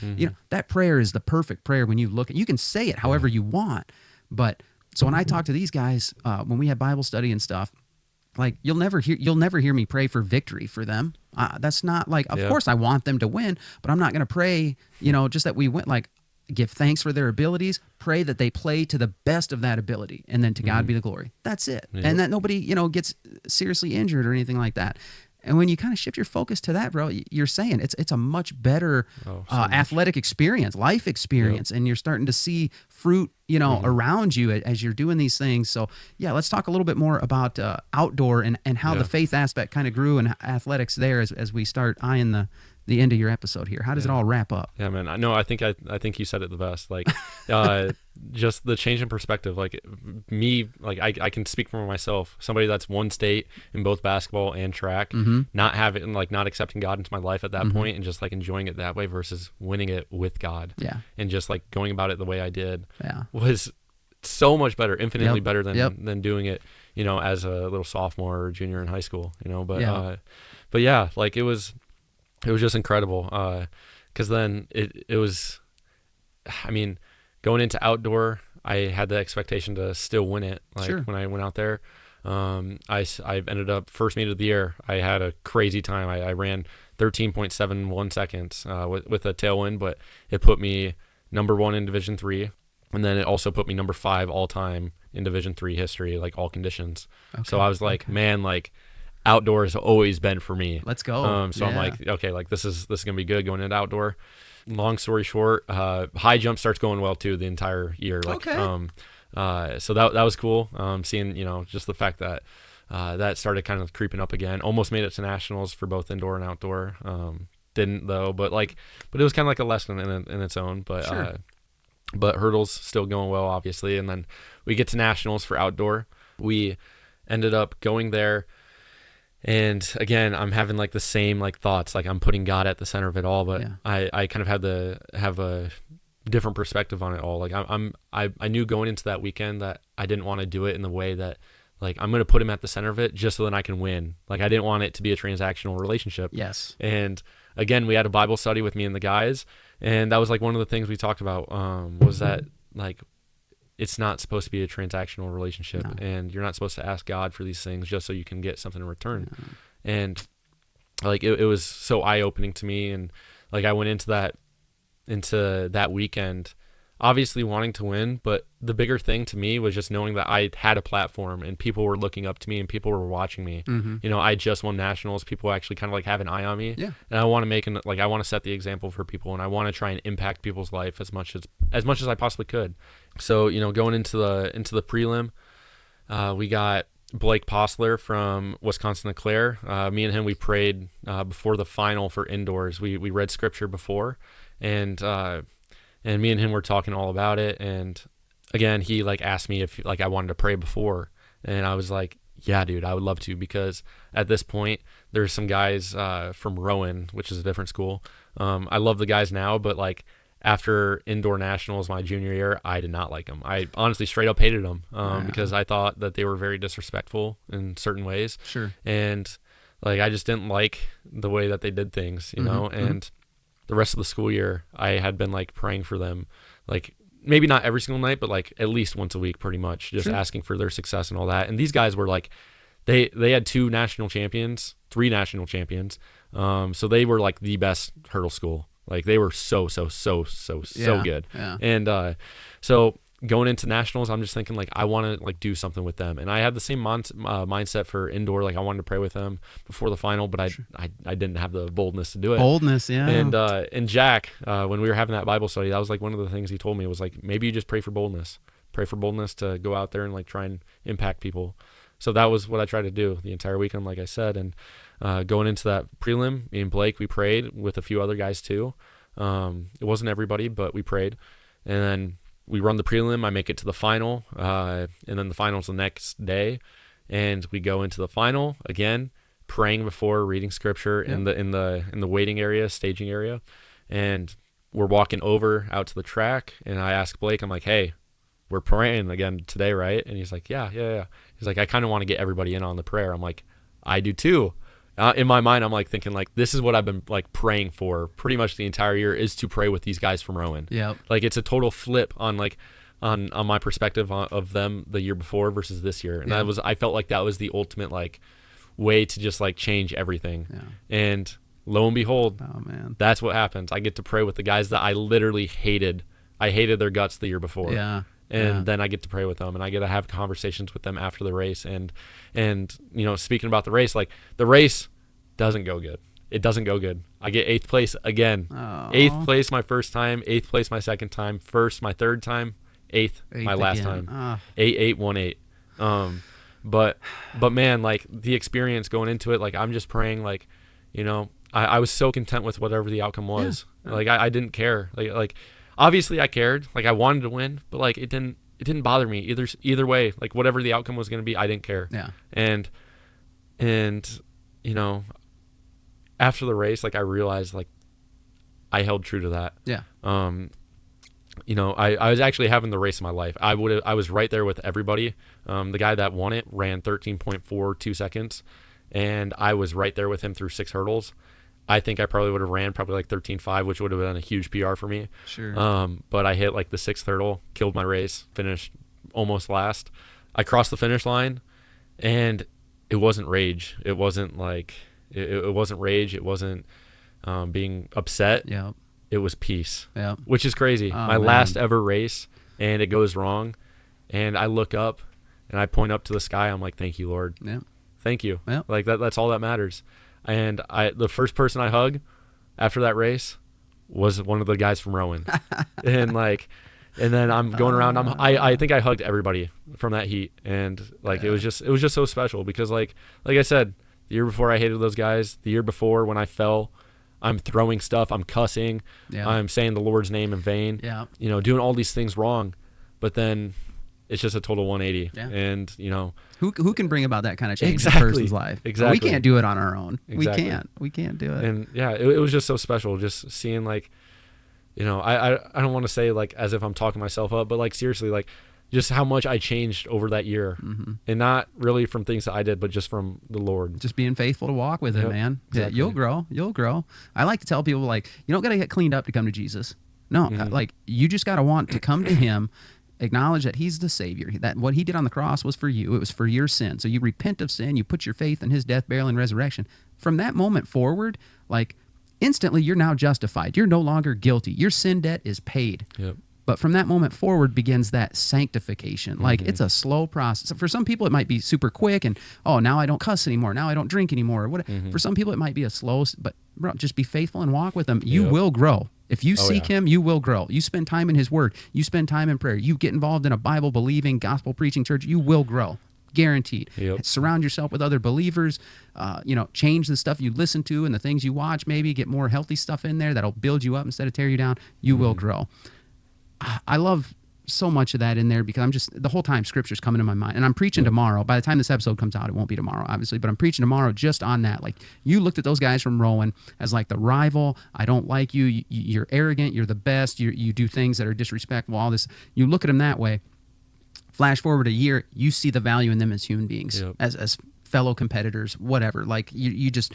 That prayer is the perfect prayer when you look at. You can say it however you want. But so when I talk to these guys, when we have Bible study and stuff, like you'll never hear me pray for victory for them. That's not like, of course I want them to win, but I'm not going to pray, just that we win. Like, give thanks for their abilities, pray that they play to the best of that ability, and then to God be the glory. That's it. Yep. And that nobody, gets seriously injured or anything like that. And when you kind of shift your focus to that, bro, you're saying it's a much better athletic experience, life experience, and you're starting to see fruit, around you as you're doing these things. So, yeah, let's talk a little bit more about outdoor and how the faith aspect kind of grew in athletics there as we start eyeing the end of your episode here. How does it all wrap up? Yeah, man. I think you said it the best. Like, just the change in perspective. Like me, like I can speak for myself. Somebody that's one state in both basketball and track, not having, like, not accepting God into my life at that point, and just like enjoying it that way versus winning it with God. Yeah, and just like going about it the way I did. Yeah, was so much better, infinitely better than doing it, as a little sophomore or junior in high school. But yeah, like it was just incredible, because then it was, I mean, going into outdoor, I had the expectation to still win it. Like when I went out there, I ended up first meet of the year. I had a crazy time. I ran 13.71 seconds with a tailwind, but it put me number 1 in Division III, and then it also put me number 5 all time in Division III history, like all conditions. Okay. So I was like, man, like, outdoor has always been for me. Let's go. So I'm like, okay, like this is gonna be good going into outdoor. Long story short, high jump starts going well too the entire year. Like, okay. So that was cool. Seeing, just the fact that that started kind of creeping up again. Almost made it to nationals for both indoor and outdoor. Didn't though, but it was kind of like a lesson in its own. But but hurdles still going well, obviously. And then we get to nationals for outdoor. We ended up going there. And again, I'm having like the same like thoughts, like I'm putting God at the center of it all, but I kind of have a different perspective on it all. Like I knew going into that weekend that I didn't want to do it in the way that like I'm going to put him at the center of it just so that I can win. Like I didn't want it to be a transactional relationship. Yes. And again, we had a Bible study with me and the guys, and that was like one of the things we talked about was that like it's not supposed to be a transactional relationship, and you're not supposed to ask God for these things just so you can get something in return. And like it was so eye-opening to me, and like I went into that weekend obviously wanting to win, but the bigger thing to me was just knowing that I had a platform and people were looking up to me and people were watching me. You know, I just won nationals. People actually kind of like have an eye on me. Yeah. And I want to I want to set the example for people, and I want to try and impact people's life as much as I possibly could. So, you know, going into the prelim, we got Blake Postler from Wisconsin Eau Claire. Me and him, we prayed before the final for indoors. We read scripture before, and me and him were talking all about it. And again, he like asked me if like I wanted to pray before, and I was like, yeah, dude, I would love to, because at this point there's some guys from Rowan, which is a different school. I love the guys now, but like after indoor nationals my junior year, I did not like them. I honestly straight up hated them because I thought that they were very disrespectful in certain ways. Sure. And like I just didn't like the way that they did things, you know. And the rest of the school year, I had been like praying for them, like maybe not every single night, but like at least once a week, pretty much, just asking for their success and all that. And these guys were like, they had 3 national champions. So they were like the best hurdle school. Like they were so good. Yeah. And so going into nationals, I'm just thinking like I want to like do something with them, and I had the same mindset for indoor. Like I wanted to pray with them before the final, but I didn't have the boldness to do it. And Jack, when we were having that Bible study, that was like one of the things he told me was like, maybe you just pray for boldness to go out there and like try and impact people. So that was what I tried to do the entire weekend, like I said. And going into that prelim, me and Blake, we prayed with a few other guys too. It wasn't everybody, but we prayed, and then we run the prelim. I make it to the final, and then the final's the next day, and we go into the final again, praying before, reading scripture in the waiting area, staging area, and we're walking over out to the track, and I ask Blake, I'm like, hey, we're praying again today, right? And he's like, yeah. He's like, I kind of want to get everybody in on the prayer. I'm like, I do too. In my mind, I'm like thinking like, this is what I've been like praying for pretty much the entire year, is to pray with these guys from Rowan. Yeah. Like it's a total flip on like, on my perspective of them the year before versus this year. And I felt like that was the ultimate like way to just like change everything. Yeah. And lo and behold, that's what happens. I get to pray with the guys that I literally hated. I hated their guts the year before. Yeah. And then I get to pray with them, and I get to have conversations with them after the race. And you know, speaking about the race, like the race doesn't go good. It doesn't go good. I get 8th place again. Oh. 8th place my first time, 8th place my second time, first my third time, 8th my last time. 8-8-1-8. But man, like the experience going into it, like I'm just praying, like, you know, I was so content with whatever the outcome was. Yeah. Like I didn't care. Like obviously I cared. Like I wanted to win, but like it didn't bother me either way. Like whatever the outcome was going to be, I didn't care. Yeah. And you know, after the race, like I realized like I held true to that. Yeah. You know, I was actually having the race of my life. I was right there with everybody. The guy that won it ran 13.42 seconds, and I was right there with him through 6 hurdles. I think I probably would have ran probably like 13.5, which would have been a huge PR for me. Sure. But I hit like the 6th hurdle, killed my race, finished almost last. I crossed the finish line, and it wasn't rage. It wasn't like it wasn't rage. It wasn't being upset. Yeah. It was peace. Yeah. Which is crazy. My last ever race, and it goes wrong, and I look up and I point up to the sky. I'm like, thank you, Lord. Yeah. Thank you. Yeah. Like that's all that matters. And the first person I hug after that race was one of the guys from Rowan. and then I'm going around. I think I hugged everybody from that heat, and like it was just so special because like I said, the year before I hated those guys. The year before when I fell, I'm throwing stuff, I'm cussing, I'm saying the Lord's name in vain, you know, doing all these things wrong. But then it's just a total 180. Yeah. And, you know, Who can bring about that kind of change Exactly. in a person's life? Exactly. We can't do it on our own. Exactly. We can't do it. and yeah, it was just so special just seeing, like, you know, I don't want to say like as if I'm talking myself up, but like seriously, like just how much I changed over that year, and not really from things that I did, but just from the Lord. Just being faithful to walk with him, Yep, man. exactly. You'll grow. I like to tell people, like, you don't got to get cleaned up to come to Jesus. No, like, you just got to want to come to him, acknowledge that he's the Savior, that what he did on the cross was for you. It was for your sin. So you repent of sin, you put your faith in his death, burial, and resurrection. From that moment forward, like, instantly you're now justified. You're no longer guilty. Your sin debt is paid. Yep. But from that moment forward begins that sanctification. Like, it's a slow process. For some people, it might be super quick and, oh, now I don't cuss anymore. Now I don't drink anymore. Or what? For some people, it might be a slow, but bro, just be faithful and walk with him. You will grow. If you seek him, you will grow. You spend time in his word. You spend time in prayer. You get involved in a Bible-believing, gospel-preaching church. You will grow. Guaranteed. Yep. Surround yourself with other believers. Change the stuff you listen to and the things you watch. Maybe get more healthy stuff in there that'll build you up instead of tear you down. You will grow. I love so much of that in there because I'm just, the whole time scripture's coming to my mind. And I'm preaching tomorrow. By the time this episode comes out, it won't be tomorrow, obviously, but I'm preaching tomorrow just on that. Like, you looked at those guys from Rowan as like the rival. I don't like you. You're arrogant. You're the best. You do things that are disrespectful. All this. You look at them that way. Flash forward a year, you see the value in them as human beings, as fellow competitors, whatever. Like, you just,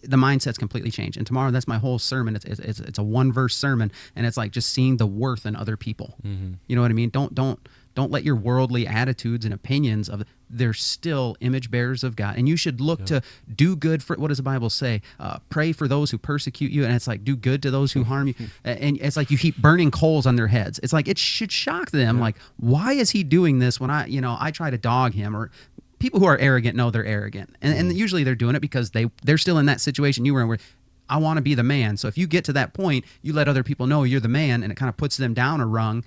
the mindset's completely changed. And tomorrow, that's my whole sermon. It's a 1-verse sermon, and it's like just seeing the worth in other people. You know what I mean? Don't let your worldly attitudes and opinions of, they're still image bearers of God. And you should look to do good for, what does the Bible say? Pray for those who persecute you. And it's like, do good to those who harm you. And it's like you heap burning coals on their heads. It's like, it should shock them. Like, why is he doing this when I try to dog him? Or people who are arrogant know they're arrogant. And usually they're doing it because they're still in that situation you were in where, I want to be the man. So if you get to that point, you let other people know you're the man, and it kind of puts them down a rung.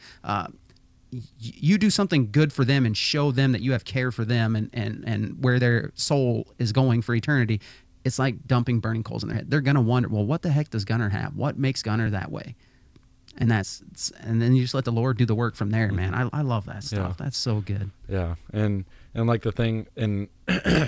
You do something good for them and show them that you have care for them and where their soul is going for eternity. It's like dumping burning coals in their head. They're going to wonder, well, what the heck does Gunner have? What makes Gunner that way? And then you just let the Lord do the work from there, man. I love that stuff. That's so good. Yeah. And like the thing, and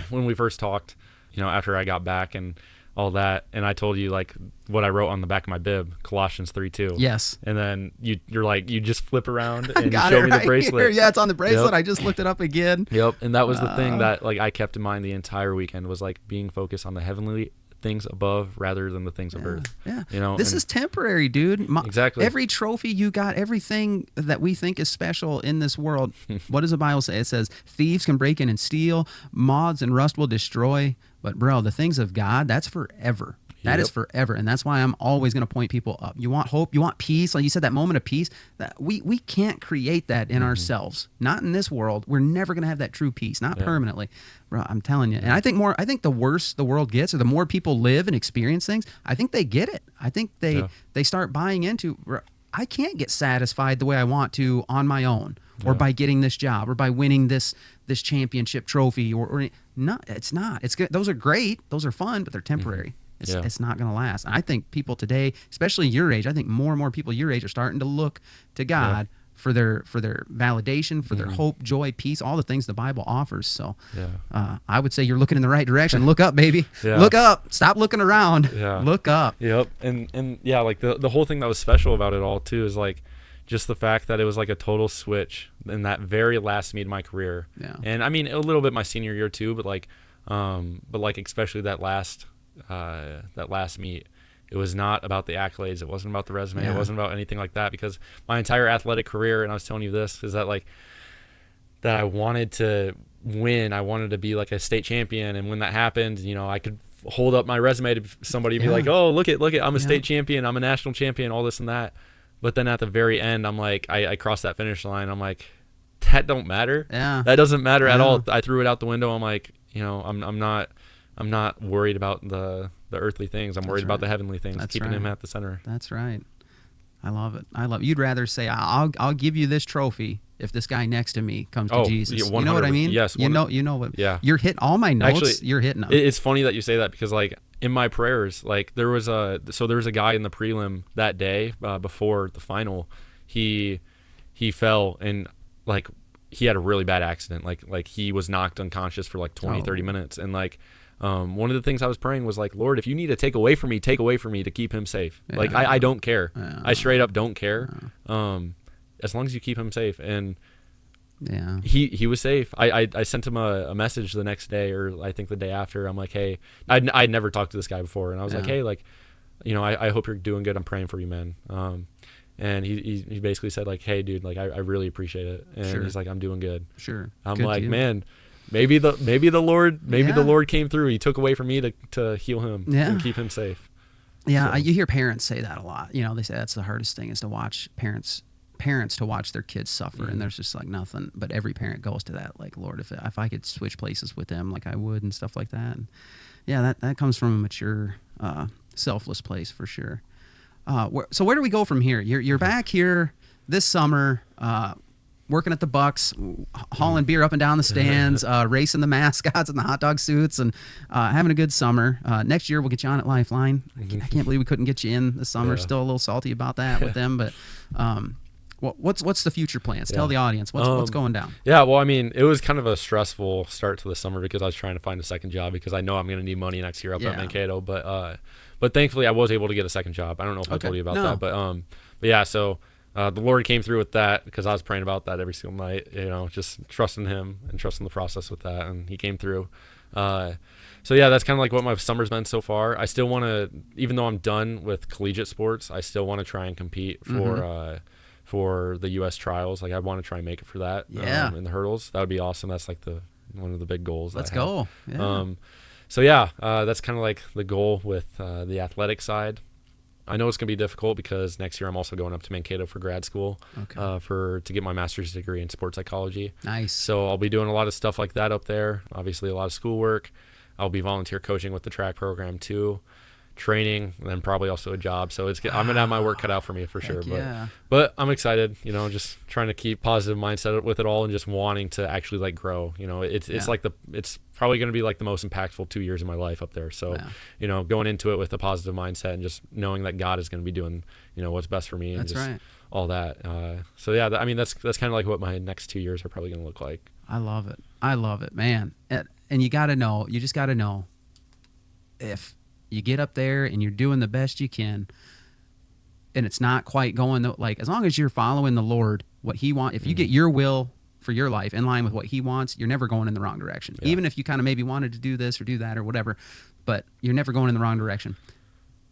when we first talked, after I got back and all that, and I told you like what I wrote on the back of my bib, Colossians 3:2. Yes. And then you're like, you just flip around and you Got show it me right the bracelet. here. Yeah, it's on the bracelet. Yep. I just looked it up again. Yep. And that was the thing that like I kept in mind the entire weekend, was like being focused on the heavenly things above rather than the things of earth. Yeah. This is temporary, dude. Exactly. Every trophy you got, everything that we think is special in this world, what does the Bible say? It says thieves can break in and steal, moths and rust will destroy. But bro, the things of God, that's forever. That is forever. And that's why I'm always going to point people up. You want hope, you want peace. Like you said, that moment of peace, that we can't create that in ourselves. Not in this world. We're never going to have that true peace, not permanently. Bro, I'm telling you. And I think the worse the world gets, or the more people live and experience things, I think they get it. I think they start buying into, I can't get satisfied the way I want to on my own, or by getting this job, or by winning this championship trophy, or no, it's not. It's good. Those are great. Those are fun, but they're temporary. It's not going to last. And I think people today, especially your age, I think more and more people your age are starting to look to God for their validation, for their hope, joy, peace, all the things the Bible offers. So I would say you're looking in the right direction. Look up, baby. Look up. Stop looking around. Look up. Yep. And yeah, like the whole thing that was special about it all too is like just the fact that it was like a total switch in that very last meet of my career. Yeah. And I mean, a little bit my senior year too, but like especially that last meet, it was not about the accolades. It wasn't about the resume. It wasn't about anything like that, because my entire athletic career, and I was telling you this, is that like that I wanted to win. I wanted to be like a state champion. And when that happened, I could hold up my resume to somebody and be like, oh, look at, I'm a state champion. I'm a national champion, all this and that. But then at the very end, I'm like, I crossed that finish line. I'm like, that don't matter. Yeah. That doesn't matter at all. I threw it out the window. I'm like, I'm not worried about the earthly things. I'm worried about the heavenly things, keeping him at the center. That's right. I love it. You'd rather say, I'll give you this trophy if this guy next to me comes to Jesus. You know what I mean? Yes. You know what? Yeah. You're hitting all my notes. Actually, you're hitting them. It's funny that you say that, because like in my prayers, like there was a guy in the prelim that day before the final. He fell, and like he had a really bad accident. Like he was knocked unconscious for like 30 minutes. And like, one of the things I was praying was like, Lord, if you need to take away from me to keep him safe. Yeah. Like I don't care. Yeah. I straight up don't care. As long as you keep him safe. And yeah, he was safe. I sent him a message the next day, or I think the day after. I'm like, hey, I'd never talked to this guy before. And I was like, hey, like, you know, I hope you're doing good. I'm praying for you, man. And he basically said like, hey, dude, like I really appreciate it. And he's like, I'm doing good. Sure. I'm Good like, deal. man, maybe the Lord the Lord came through. He took away from me to heal him and keep him safe. Yeah, So. you hear parents say that a lot. You know, they say that's the hardest thing is to watch parents to watch their kids suffer, and there's just like nothing. But every parent goes to that, like, Lord, if I could switch places with them, like I would, and stuff like that. And yeah, that comes from a mature, selfless place for sure. So where do we go from here? You're back here this summer, working at the Bucks, hauling beer up and down the stands, racing the mascots in the hot dog suits, and having a good summer. Next year we'll get you on at Lifeline. I can't believe we couldn't get you in this summer. Yeah. Still a little salty about that with them, but what's the future plans? Tell the audience what's going down. Yeah, well, I mean, it was kind of a stressful start to the summer because I was trying to find a second job because I know I'm going to need money next year up at Mankato. But thankfully I was able to get a second job. I don't know if I told you about that, but yeah, so the Lord came through with that because I was praying about that every single night, you know, just trusting him and trusting the process with that, and he came through. So yeah, that's kind of like what my summer's been so far. I still want to, even though I'm done with collegiate sports, I still want to try and compete for the U.S. trials. Like I want to try and make it for that. In the hurdles. That would be awesome. That's like one of the big goals. Let's go. Yeah. So yeah, that's kind of like the goal with the athletic side. I know it's going to be difficult because next year I'm also going up to Mankato for grad school to get my master's degree in sports psychology. Nice. So I'll be doing a lot of stuff like that up there. Obviously a lot of schoolwork. I'll be volunteer coaching with the track program too, training, and then probably also a job. So I'm going to have my work cut out for me for sure. But I'm excited, you know, just trying to keep positive mindset with it all and just wanting to actually like grow. You know, it's like it's probably going to be like the most impactful 2 years of my life up there. So, you know, going into it with a positive mindset and just knowing that God is going to be doing, you know, what's best for me and all that. So yeah, I mean, that's kind of like what my next 2 years are probably going to look like. I love it, man. And you just got to know if you get up there and you're doing the best you can and it's not quite going like, as long as you're following the Lord, what he wants, if you get your will for your life in line with what he wants, you're never going in the wrong direction. Even if you kind of maybe wanted to do this or do that or whatever, but you're never going in the wrong direction.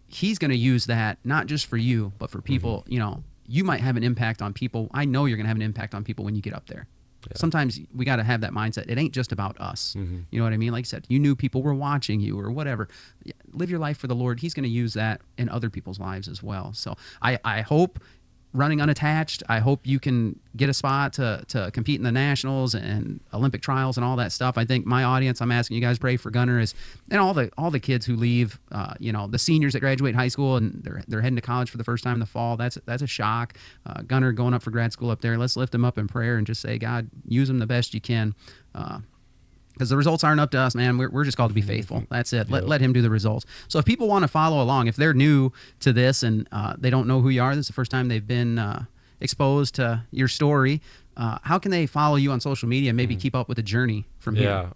He's going to use that not just for you, but for people. You know, you might have an impact on people. I know you're going to have an impact on people when you get up there. Sometimes we got to have that mindset. It ain't just about us. You know what I mean? Like you said, you knew people were watching you or whatever. Live your life for the Lord. He's going to use that in other people's lives as well. So I hope, running unattached, I hope you can get a spot to compete in the nationals and Olympic trials and all that stuff. I think my audience, I'm asking you guys, pray for Gunner, and all the kids who leave, you know, the seniors that graduate high school and they're heading to college for the first time in the fall. That's a shock. Gunner going up for grad school up there. Let's lift him up in prayer and just say, God, use him the best you can. Because the results aren't up to us, man. We're just called to be faithful. That's it. Let him do the results. So if people want to follow along, if they're new to this and they don't know who you are, this is the first time they've been exposed to your story, how can they follow you on social media and maybe keep up with the journey from here?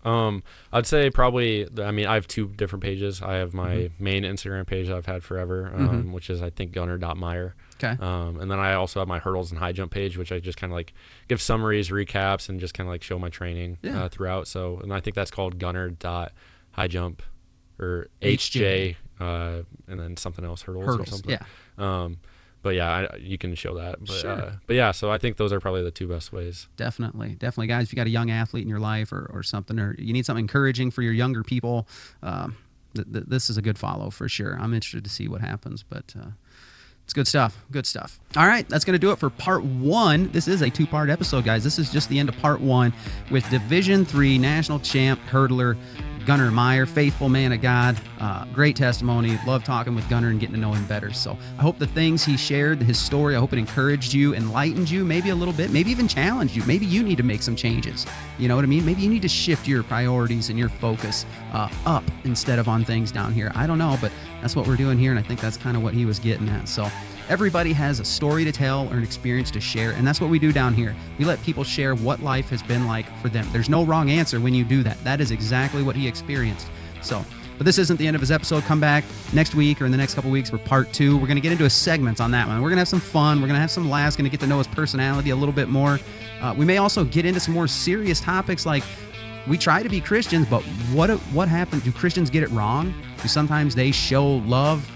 I'd say probably, I mean, I have two different pages. I have my main Instagram page that I've had forever, which is, I think, Gunner.Meyer. Okay. And then I also have my hurdles and high jump page, which I just kind of like give summaries, recaps, and just kind of like show my training throughout. So, and I think that's called Gunner.highjump or HJ, and then something else, hurdles or something. Yeah. But yeah, you can show that. But yeah, so I think those are probably the two best ways. Definitely, guys. If you got a young athlete in your life or something, or you need something encouraging for your younger people, this is a good follow for sure. I'm interested to see what happens, but it's good stuff. Good stuff. All right, that's going to do it for part 1. This is a 2-part episode, guys. This is just the end of part 1 with Division III national champ hurdler Gunner Meyer, faithful man of God. Great testimony. Love talking with Gunner and getting to know him better. So I hope the things he shared, his story, I hope it encouraged you, enlightened you, maybe a little bit, maybe even challenged you. Maybe you need to make some changes. You know what I mean? Maybe you need to shift your priorities and your focus up instead of on things down here. I don't know, but that's what we're doing here, and I think that's kind of what he was getting at. So Everybody has a story to tell or an experience to share, and that's what we do down here. We let people share what life has been like for them. There's no wrong answer when you do that. That is exactly what he experienced. So, but this isn't the end of his episode. Come back next week or in the next couple weeks for part 2. We're going to get into a segment on that one. We're going to have some fun. We're going to have some laughs. Going to get to know his personality a little bit more. We may also get into some more serious topics like we try to be Christians, but what happened? Do Christians get it wrong? Do sometimes they show love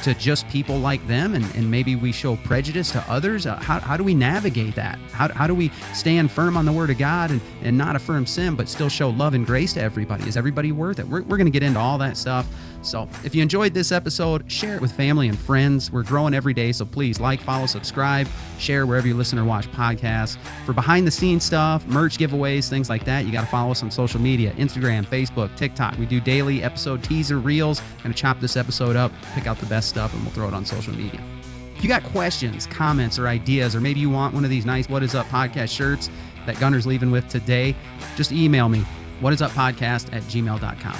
to just people like them, and maybe we show prejudice to others? How do we navigate that? How do we stand firm on the Word of God and not affirm sin, but still show love and grace to everybody? Is everybody worth it? We're going to get into all that stuff. So if you enjoyed this episode, share it with family and friends. We're growing every day, so please like, follow, subscribe, share wherever you listen or watch podcasts. For behind-the-scenes stuff, merch giveaways, things like that, you got to follow us on social media, Instagram, Facebook, TikTok. We do daily episode teaser reels. Going to chop this episode up, pick out the best stuff, and we'll throw it on social media. If you got questions, comments, or ideas, or maybe you want one of these nice What Is Up podcast shirts that Gunner's leaving with today, just email me, whatisuppodcast@gmail.com.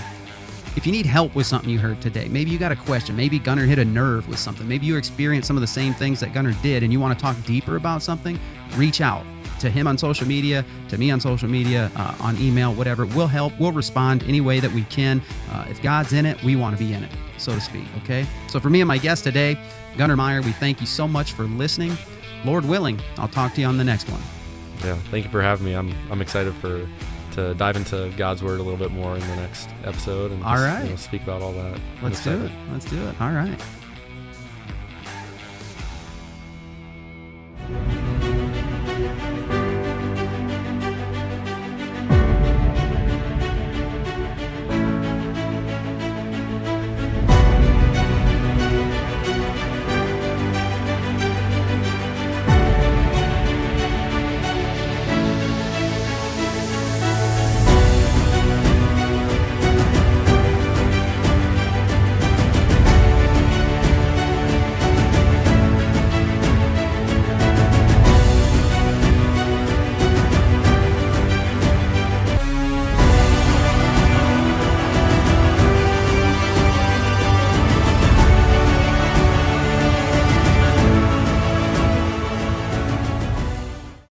If you need help with something you heard today, maybe you got a question, maybe Gunner hit a nerve with something, maybe you experienced some of the same things that Gunner did and you want to talk deeper about something, reach out to him on social media, to me on social media, on email, whatever. We'll help. We'll respond any way that we can. If God's in it, we want to be in it, so to speak, okay? So for me and my guest today, Gunner Meyer, we thank you so much for listening. Lord willing, I'll talk to you on the next one. Yeah, thank you for having me. I'm excited to dive into God's Word a little bit more in the next episode and all right. speak about all that. Let's do it. All right.